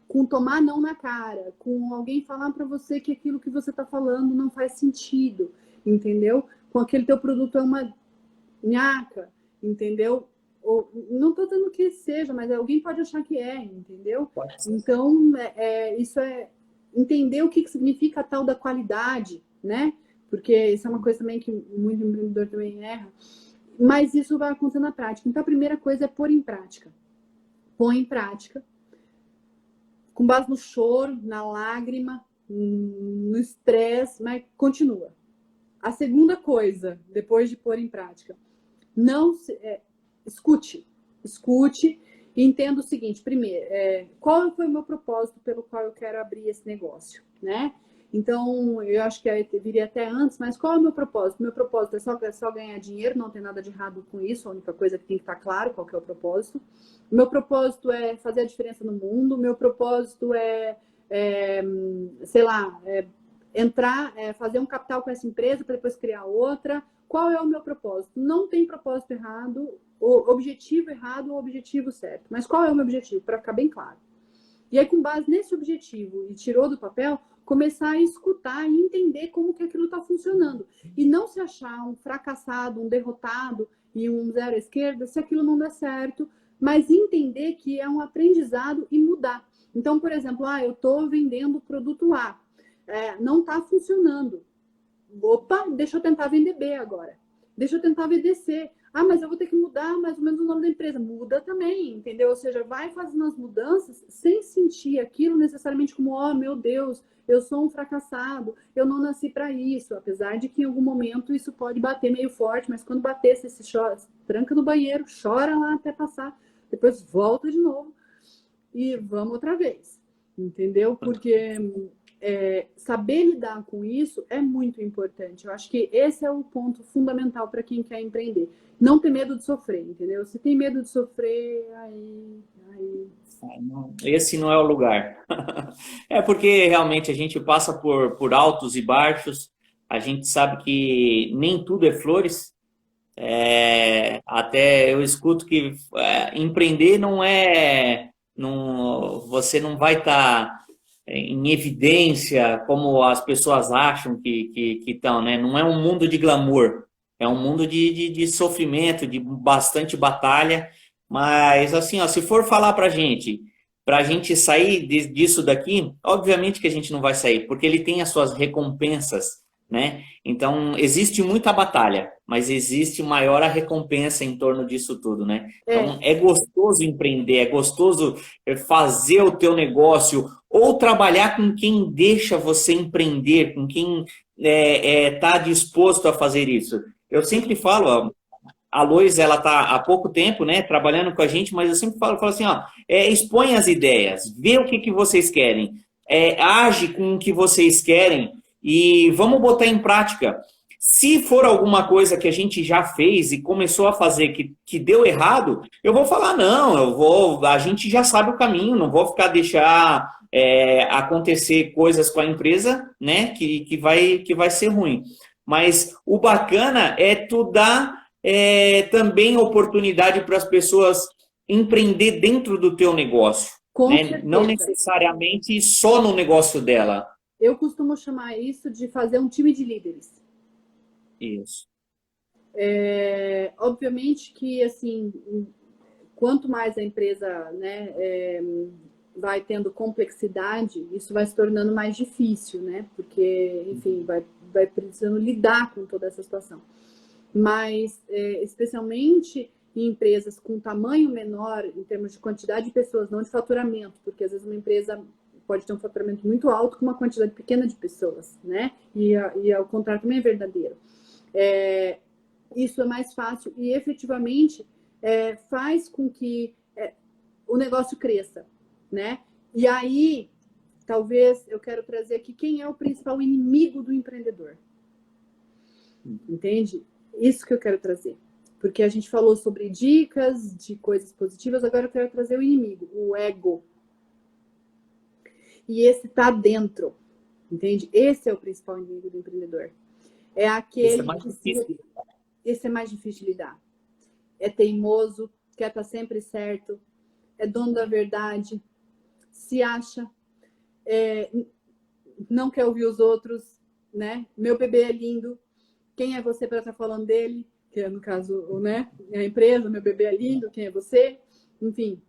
com tomar não na cara, com alguém falar para você que aquilo que você está falando não faz sentido, entendeu? Com aquele teu produto é uma nhaca, entendeu? Ou, não estou dizendo que seja, mas alguém pode achar que é, entendeu? Então, isso é entender o que significa a tal da qualidade, né? Porque isso é uma coisa também que muito empreendedor também erra. Mas isso vai acontecer na prática. Então, a primeira coisa é pôr em prática. Põe em prática, com base no choro, na lágrima, no estresse, mas continua. A segunda coisa, depois de pôr em prática, escute e entenda o seguinte, primeiro, qual foi o meu propósito pelo qual eu quero abrir esse negócio, né? Então, eu acho que viria até antes, mas qual é o meu propósito? Meu propósito é só ganhar dinheiro, não tem nada de errado com isso, a única coisa que tem que estar claro qual que é o propósito. Meu propósito é fazer a diferença no mundo, meu propósito sei lá, entrar, fazer um capital com essa empresa para depois criar outra. Qual é o meu propósito? Não tem propósito errado, o objetivo errado ou o objetivo certo. Mas qual é o meu objetivo? Para ficar bem claro. E aí, com base nesse objetivo, e tirou do papel, começar a escutar e entender como que aquilo está funcionando. E não se achar um fracassado, um derrotado e um zero à esquerda se aquilo não der certo, mas entender que é um aprendizado e mudar. Então, por exemplo, eu estou vendendo o produto A, não está funcionando. Opa, deixa eu tentar vender B agora. Deixa eu tentar vender C. Mas eu vou ter que mudar mais ou menos o nome da empresa. Muda também, entendeu? Ou seja, vai fazendo as mudanças sem sentir aquilo necessariamente como, oh, meu Deus, eu sou um fracassado, eu não nasci para isso. Apesar de que em algum momento isso pode bater meio forte, mas quando bater, você se chora, tranca no banheiro, chora lá até passar, depois volta de novo e vamos outra vez, entendeu? Porque saber lidar com isso é muito importante. Eu acho que esse é o ponto fundamental para quem quer empreender. Não ter medo de sofrer, entendeu? Se tem medo de sofrer, aí... Esse não é o lugar. É porque realmente a gente passa por altos e baixos, a gente sabe que nem tudo é flores. Até eu escuto que empreender não é. Não, você não vai estar em evidência como as pessoas acham que estão, né? Não é um mundo de glamour, é um mundo de sofrimento, de bastante batalha. Mas assim, ó, se for falar para a gente sair disso daqui, obviamente que a gente não vai sair, porque ele tem as suas recompensas, né? Então, existe muita batalha, mas existe maior a recompensa em torno disso tudo, né? Então, é gostoso empreender, é gostoso fazer o teu negócio ou trabalhar com quem deixa você empreender, com quem está disposto a fazer isso. Eu sempre falo, ó, a Lois, ela está há pouco tempo, né, trabalhando com a gente, mas eu sempre falo assim, ó, expõe as ideias, vê o que vocês querem, age com o que vocês querem e vamos botar em prática. Se for alguma coisa que a gente já fez e começou a fazer que deu errado, eu vou falar, não, a gente já sabe o caminho, não vou deixar acontecer coisas com a empresa, né, que vai ser ruim. Mas o bacana é tu dar também oportunidade para as pessoas empreender dentro do teu negócio, né? Não necessariamente só no negócio dela. Eu costumo chamar isso de fazer um time de líderes. Isso. Obviamente que, assim, quanto mais a empresa, né, vai tendo complexidade, isso vai se tornando mais difícil, né? Porque, enfim, vai precisando lidar com toda essa situação. Mas, especialmente em empresas com tamanho menor, em termos de quantidade de pessoas, não de faturamento, porque às vezes uma empresa pode ter um faturamento muito alto com uma quantidade pequena de pessoas, né? E ao contrário também é verdadeiro. Isso é mais fácil e efetivamente faz com que o negócio cresça, né? E aí, talvez eu quero trazer aqui quem é o principal inimigo do empreendedor. Entende? Isso que eu quero trazer. Porque a gente falou sobre dicas de coisas positivas, agora eu quero trazer o inimigo, o ego. E esse tá dentro, entende? Esse é o principal inimigo do empreendedor. É aquele... Esse é mais difícil. Esse é mais difícil de lidar. é teimoso, quer estar sempre certo, é dono da verdade, se acha, não quer ouvir os outros, né? Meu bebê é lindo, quem é você para estar falando dele? Que é, no caso, né? É a empresa, meu bebê é lindo, quem é você? Enfim,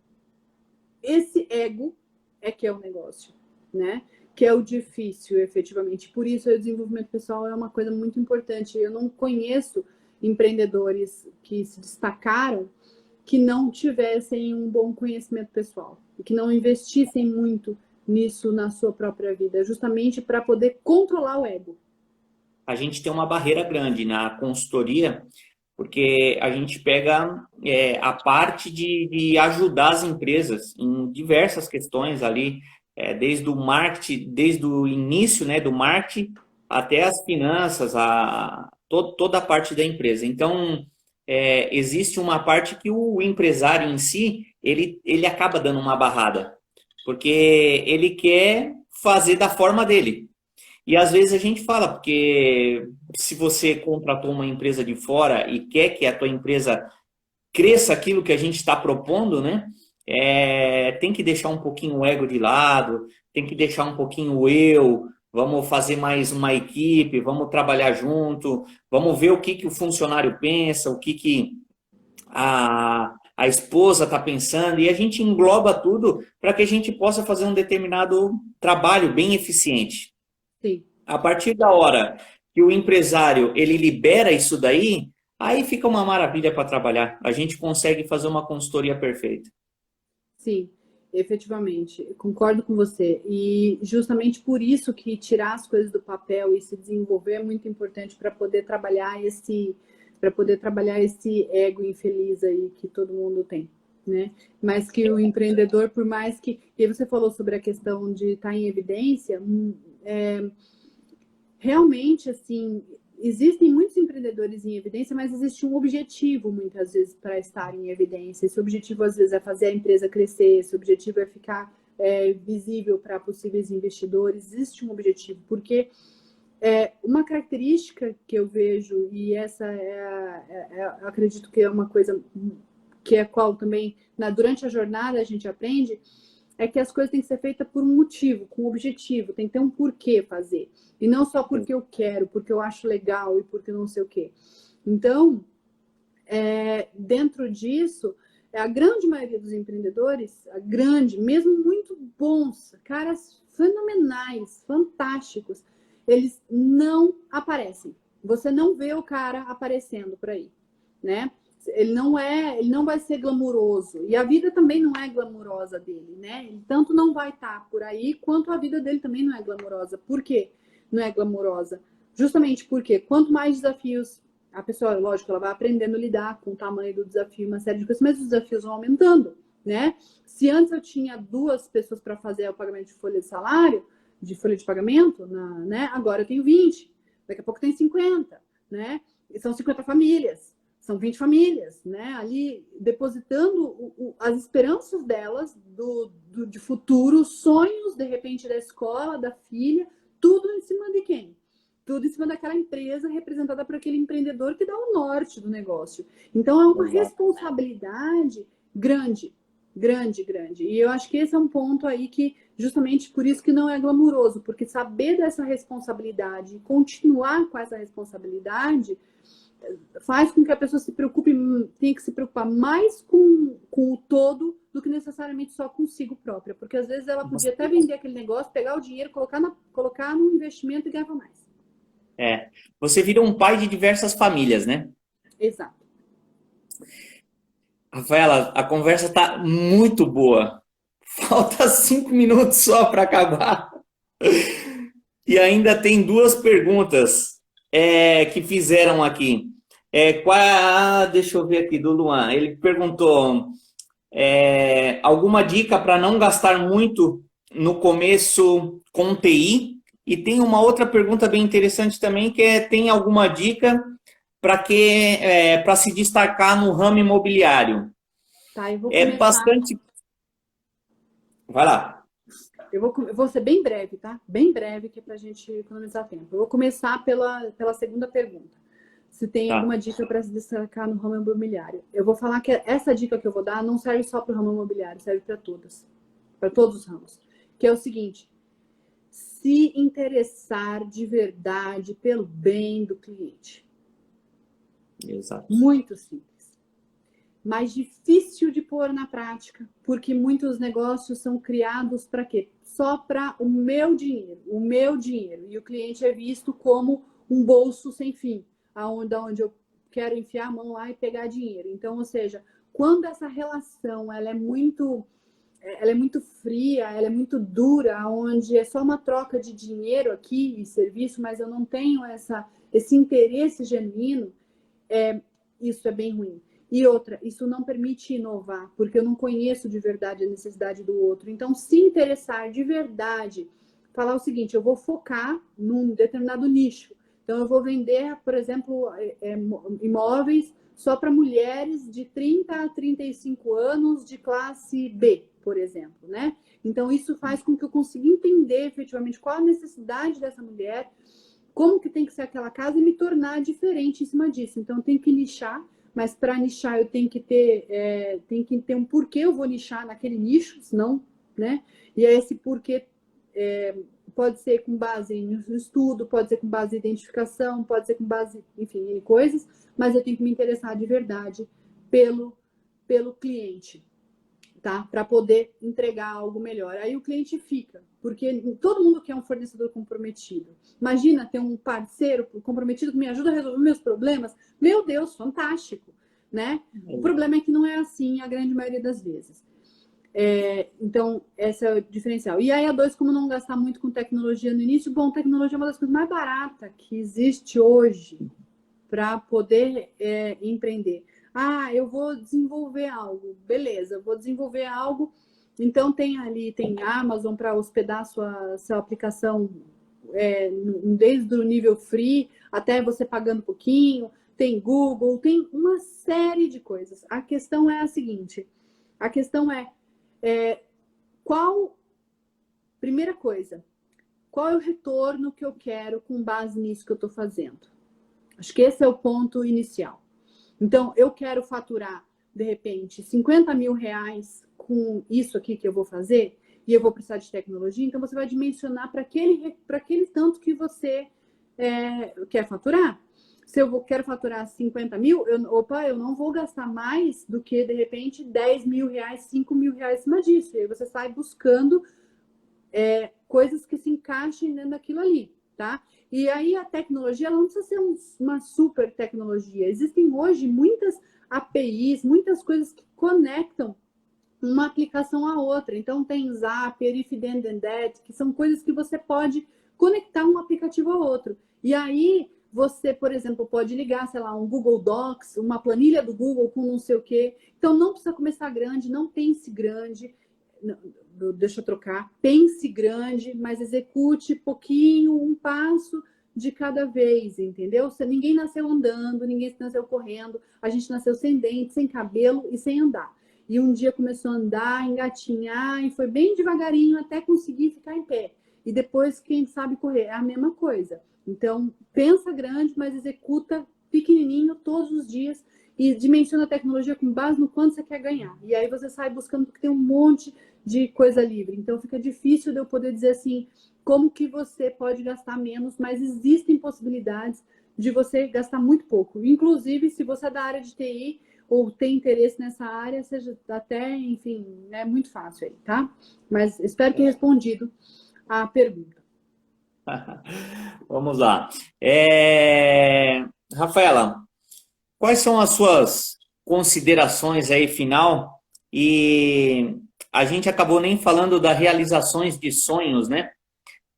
esse ego é que é o negócio, né? Que é o difícil, efetivamente. Por isso, o desenvolvimento pessoal é uma coisa muito importante. Eu não conheço empreendedores que se destacaram que não tivessem um bom conhecimento pessoal e que não investissem muito nisso na sua própria vida, justamente para poder controlar o ego. A gente tem uma barreira grande na consultoria, porque a gente pega a parte de ajudar as empresas em diversas questões ali, desde o marketing, desde o início, né, do marketing até as finanças, toda a parte da empresa. Então, existe uma parte que o empresário em si, ele acaba dando uma barrada, porque ele quer fazer da forma dele. E às vezes a gente fala, porque se você contratou uma empresa de fora e quer que a tua empresa cresça aquilo que a gente está propondo, né? Tem que deixar um pouquinho o ego de lado, tem que deixar um pouquinho o eu, vamos fazer mais uma equipe, vamos trabalhar junto, vamos ver o que, que o funcionário pensa, o que a esposa está pensando, e a gente engloba tudo para que a gente possa fazer um determinado trabalho bem eficiente. Sim. A partir da hora que o empresário ele libera isso daí, aí fica uma maravilha para trabalhar. A gente consegue fazer uma consultoria perfeita. Sim, efetivamente, concordo com você. E justamente por isso que tirar as coisas do papel e se desenvolver é muito importante para poder trabalhar esse ego infeliz aí que todo mundo tem, né? Mas que o empreendedor, por mais que... E aí você falou sobre a questão de estar em evidência, realmente, assim, existem muitos empreendedores em evidência, mas existe um objetivo, muitas vezes, para estar em evidência. Esse objetivo, às vezes, é fazer a empresa crescer, esse objetivo é ficar visível para possíveis investidores. Existe um objetivo, porque uma característica que eu vejo, e essa acredito que é uma coisa que é qual também, durante a jornada a gente aprende, é que as coisas têm que ser feitas por um motivo, com um objetivo, tem que ter um porquê fazer. E não só porque eu quero, porque eu acho legal e porque não sei o quê. Então, dentro disso, a grande maioria dos empreendedores, mesmo muito bons, caras fenomenais, fantásticos, eles não aparecem. Você não vê o cara aparecendo por aí, né? Ele não vai ser glamuroso. E a vida também não é glamurosa dele, né? Ele tanto não vai estar por aí, quanto a vida dele também não é glamurosa. Por quê? Não é glamurosa? Justamente porque quanto mais desafios a pessoa, lógico, ela vai aprendendo a lidar com o tamanho do desafio, uma série de coisas, mas os desafios vão aumentando, né? Se antes eu tinha 2 pessoas para fazer o pagamento de folha de salário, de folha de pagamento, né? Agora eu tenho 20, daqui a pouco tem 50, né? E são 50 famílias. São 20 famílias, né? Ali depositando as esperanças delas de futuro, sonhos, de repente, da escola, da filha, tudo em cima de quem? Tudo em cima daquela empresa representada por aquele empreendedor que dá o norte do negócio. Então, é uma responsabilidade grande, grande, grande. E eu acho que esse é um ponto aí que, justamente por isso que não é glamuroso, porque saber dessa responsabilidade e continuar com essa responsabilidade faz com que a pessoa tenha que se preocupar mais com o todo do que necessariamente só consigo própria. Porque às vezes ela podia até vender aquele negócio, pegar o dinheiro, colocar no investimento e ganhar mais. Você vira um pai de diversas famílias, né? Exato. Rafaela, a conversa tá muito boa. Falta 5 minutos só para acabar. E ainda tem 2 perguntas que fizeram aqui. Deixa eu ver aqui, do Luan. Ele perguntou alguma dica para não gastar muito no começo com TI? E tem uma outra pergunta bem interessante também, que tem alguma dica para se destacar no ramo imobiliário? Tá, eu vou É começar. bastante. Vai lá. Eu vou ser bem breve, tá? Bem breve, que é para a gente economizar tempo. Eu vou começar pela segunda pergunta. se tem Tá. alguma dica para se destacar no ramo imobiliário. Eu vou falar que essa dica que eu vou dar não serve só para o ramo imobiliário, serve para todos os ramos. Que é o seguinte: se interessar de verdade pelo bem do cliente. Exato. Muito simples. Mais difícil de pôr na prática, porque muitos negócios são criados para quê? Só para o meu dinheiro, o meu dinheiro. E o cliente é visto como um bolso sem fim, onde eu quero enfiar a mão lá e pegar dinheiro. Então, ou seja, quando essa relação ela é muito fria, ela é muito dura, onde é só uma troca de dinheiro aqui e serviço, mas eu não tenho esse interesse genuíno, isso é bem ruim. E outra, isso não permite inovar, porque eu não conheço de verdade a necessidade do outro. Então, se interessar de verdade, falar o seguinte: eu vou focar num determinado nicho. Então, eu vou vender, por exemplo, imóveis só para mulheres de 30 a 35 anos de classe B, por exemplo, né? Então, isso faz com que eu consiga entender efetivamente qual a necessidade dessa mulher, como que tem que ser aquela casa e me tornar diferente em cima disso. Então, eu tenho que nichar, mas para nichar eu tenho que ter um porquê eu vou nichar naquele nicho, senão, né? E aí esse porquê pode ser com base em estudo, pode ser com base em identificação, pode ser com base, enfim, em coisas, mas eu tenho que me interessar de verdade pelo cliente, tá? Para poder entregar algo melhor. Aí o cliente fica, porque todo mundo quer um fornecedor comprometido. Imagina ter um parceiro comprometido que me ajuda a resolver meus problemas. Meu Deus, fantástico, né? O problema é que não é assim a grande maioria das vezes. Então, esse é o diferencial. E aí, a dois, como não gastar muito com tecnologia no início? Bom, tecnologia é uma das coisas mais baratas que existe hoje para poder empreender. Ah, eu vou desenvolver algo. Beleza, eu vou desenvolver algo. Então, tem Amazon para hospedar sua aplicação desde o nível free até você pagando um pouquinho. Tem Google, tem uma série de coisas. A questão é a seguinte: a questão primeira coisa, qual é o retorno que eu quero com base nisso que eu estou fazendo? Acho que esse é o ponto inicial. Então, eu quero faturar, de repente, 50 mil reais com isso aqui que eu vou fazer, e eu vou precisar de tecnologia, então você vai dimensionar para aquele tanto que você quer faturar. Se eu quero faturar 50 mil, eu não vou gastar mais do que, de repente, 10 mil reais, 5 mil reais em cima disso. E aí você sai buscando coisas que se encaixem dentro daquilo ali, tá? E aí a tecnologia, ela não precisa ser uma super tecnologia. Existem hoje muitas APIs, muitas coisas que conectam uma aplicação à outra. Então tem Zapier, If Then Then That, que são coisas que você pode conectar um aplicativo ao outro. E aí você, por exemplo, pode ligar, sei lá, um Google Docs, uma planilha do Google com não sei o quê. Então não precisa começar grande, não pense grande. Deixa eu trocar. Pense grande, mas execute pouquinho, um passo de cada vez, entendeu? Ninguém nasceu andando, ninguém nasceu correndo. A gente nasceu sem dente, sem cabelo e sem andar. E um dia começou a andar, engatinhar, e foi bem devagarinho até conseguir ficar em pé. E depois, quem sabe correr, é a mesma coisa. Então, pensa grande, mas executa pequenininho todos os dias e dimensiona a tecnologia com base no quanto você quer ganhar. E aí você sai buscando, porque tem um monte de coisa livre. Então, fica difícil de eu poder dizer assim, como que você pode gastar menos, mas existem possibilidades de você gastar muito pouco. Inclusive, se você é da área de TI, ou tem interesse nessa área, seja até, enfim, é muito fácil aí, tá? Mas espero ter respondido a pergunta. Vamos lá. Rafaela, quais são as suas considerações aí final? E a gente acabou nem falando das realizações de sonhos, né?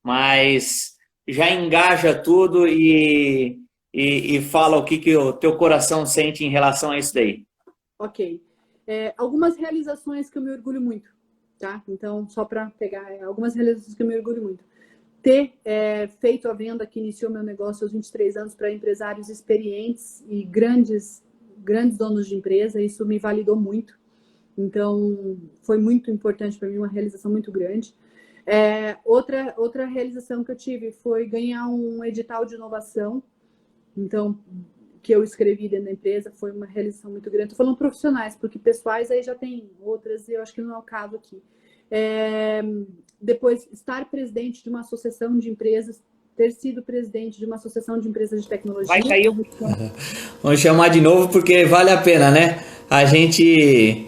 Mas já engaja tudo e fala o que o teu coração sente em relação a isso daí. Ok. Algumas realizações que eu me orgulho muito, tá? Então, só para pegar algumas realizações que eu me orgulho muito. Ter feito a venda que iniciou meu negócio aos 23 anos para empresários experientes e grandes donos de empresa, isso me validou muito. Então, foi muito importante para mim, uma realização muito grande. Outra realização que eu tive foi ganhar um edital de inovação. Então, que eu escrevi dentro da empresa, foi uma realização muito grande. Estou falando profissionais, porque pessoais aí já tem outras, e eu acho que não é o caso aqui. Depois, estar presidente de uma associação de empresas, ter sido presidente de uma associação de empresas de Vai tecnologia. cair. Vamos chamar de novo porque vale a pena, né? A gente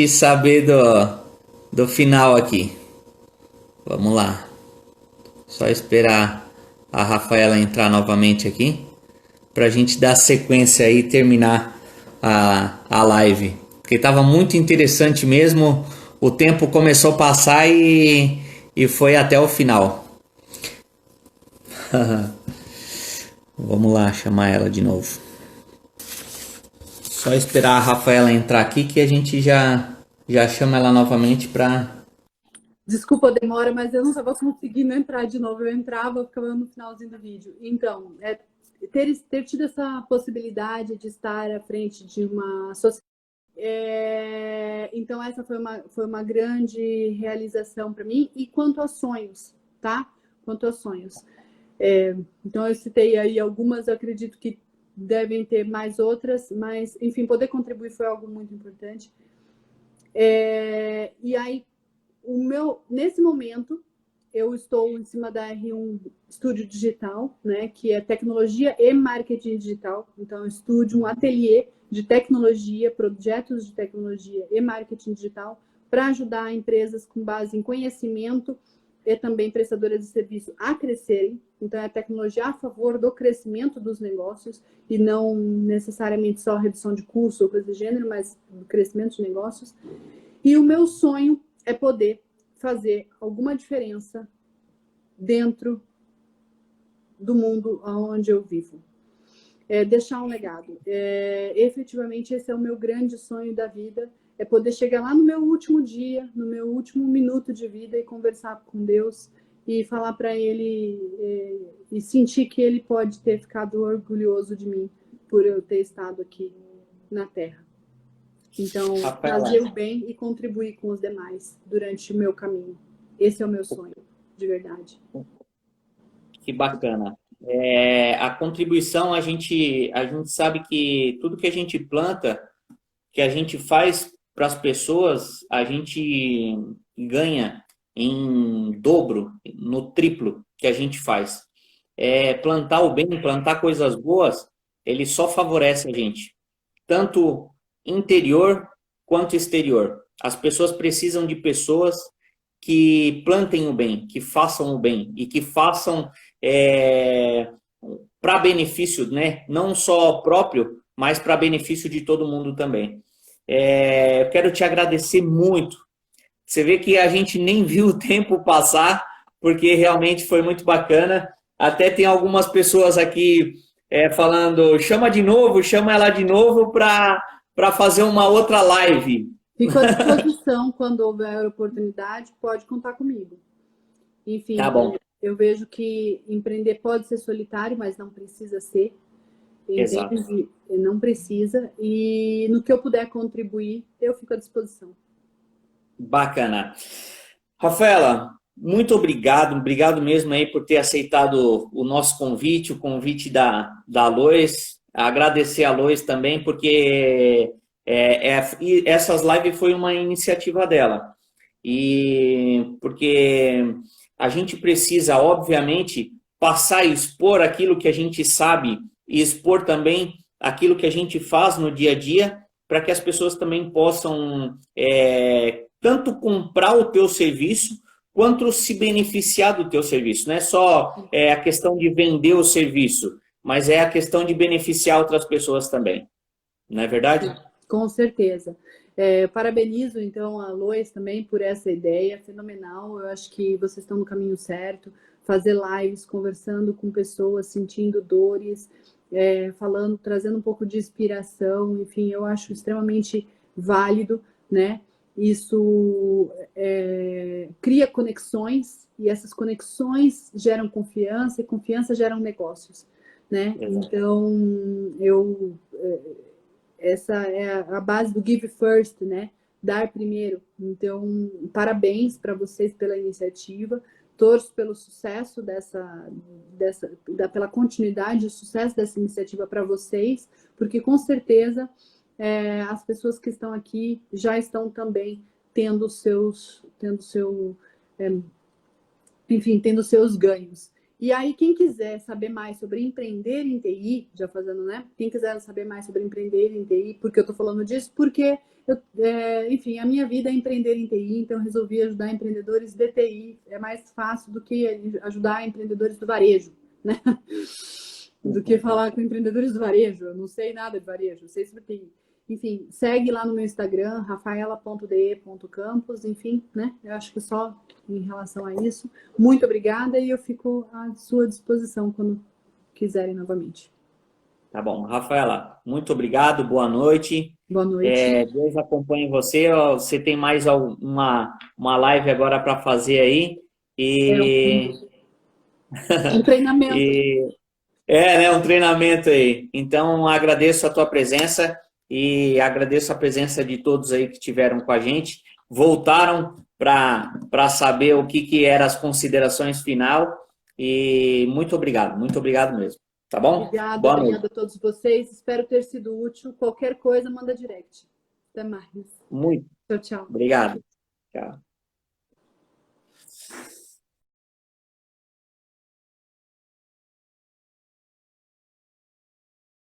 saber do final aqui. Vamos lá. Só esperar a Rafaela entrar novamente aqui pra gente dar sequência aí e terminar a live. Porque tava muito interessante mesmo. O tempo começou a passar e foi até o final. Vamos lá, chamar ela de novo. Só esperar a Rafaela entrar aqui que a gente já chama ela novamente para... Desculpa a demora, mas eu não estava conseguindo entrar de novo. Eu entrava, ficava no finalzinho do vídeo. Então, ter tido essa possibilidade de estar à frente de uma sociedade. Então, essa foi uma grande realização para mim. E quanto a sonhos, tá? Quanto a sonhos. Então, eu citei aí algumas, eu acredito que devem ter mais outras, mas, enfim, poder contribuir foi algo muito importante. E aí, nesse momento, eu estou em cima da R1 Estúdio Digital, né, que é tecnologia e marketing digital. Então, estúdio, um ateliê de tecnologia, projetos de tecnologia e marketing digital para ajudar empresas com base em conhecimento e também prestadoras de serviço a crescerem. Então, é a tecnologia a favor do crescimento dos negócios e não necessariamente só a redução de custo ou coisa do gênero, mas do crescimento de negócios. E o meu sonho é poder fazer alguma diferença dentro do mundo onde eu vivo. Deixar um legado. Efetivamente, esse é o meu grande sonho da vida, é poder chegar lá no meu último dia, no meu último minuto de vida e conversar com Deus e falar para Ele e sentir que Ele pode ter ficado orgulhoso de mim por eu ter estado aqui na Terra. Então, fazer o bem e contribuir com os demais durante o meu caminho. Esse é o meu sonho, de verdade. Que bacana. A contribuição, a gente sabe que tudo que a gente planta, que a gente faz para as pessoas, a gente ganha em dobro, no triplo que a gente faz. Plantar o bem, plantar coisas boas, ele só favorece a gente, tanto interior quanto exterior. As pessoas precisam de pessoas que plantem o bem, que façam o bem e que façam para benefício, né? Não só próprio, mas para benefício de todo mundo também. Eu quero te agradecer muito. Você vê que a gente nem viu o tempo passar, porque realmente foi muito bacana. Até tem algumas pessoas aqui falando, chama ela de novo para fazer uma outra live. Fico à disposição quando houver oportunidade, pode contar comigo. Enfim, Tá bom. Eu vejo que empreender pode ser solitário, mas não precisa ser. Exato. Entende? Não precisa. E no que eu puder contribuir, eu fico à disposição. Bacana. Rafaela, muito obrigado. Obrigado mesmo aí por ter aceitado o nosso convite, o convite da Lois. Agradecer a Lois também, porque essas lives foi uma iniciativa dela. E porque a gente precisa, obviamente, passar e expor aquilo que a gente sabe e expor também aquilo que a gente faz no dia a dia, para que as pessoas também possam tanto comprar o teu serviço, quanto se beneficiar do teu serviço. Não é só a questão de vender o serviço, mas é a questão de beneficiar outras pessoas também. Não é verdade? Sim, com certeza. Parabenizo, então, a Lois também por essa ideia fenomenal. Eu acho que vocês estão no caminho certo. Fazer lives, conversando com pessoas, sentindo dores, falando, trazendo um pouco de inspiração. Enfim, eu acho extremamente válido, né? Isso cria conexões e essas conexões geram confiança e confiança geram negócios, né? Então, essa é a base do Give First, né? Dar primeiro. Então, parabéns para vocês pela iniciativa. torço pelo sucesso pela continuidade e sucesso dessa iniciativa para vocês, porque com certeza as pessoas que estão aqui já estão também tendo seus ganhos. E aí, quem quiser saber mais sobre empreender em TI, já fazendo, né? Quem quiser saber mais sobre empreender em TI, por que eu estou falando disso? Porque, enfim, a minha vida é empreender em TI, então eu resolvi ajudar empreendedores de TI. É mais fácil do que ajudar empreendedores do varejo, né? Do que falar com empreendedores do varejo. Eu não sei nada de varejo, eu sei sobre TI. Enfim, segue lá no meu Instagram, rafaela.de.campos, enfim, né? Eu acho que só em relação a isso. Muito obrigada e eu fico à sua disposição quando quiserem novamente. Tá bom. Rafaela, muito obrigado, boa noite. Boa noite. Deus acompanhe você. Ó, você tem mais uma live agora para fazer aí. Um treinamento. Né, um treinamento aí. Então, agradeço a tua presença e agradeço a presença de todos aí que estiveram com a gente. Voltaram para saber o que eram as considerações final. E muito obrigado mesmo. Tá bom? Boa Obrigada noite. a todos vocês. Espero ter sido útil. Qualquer coisa, manda direct. Até mais. Muito Tchau, tchau. obrigado. Tchau.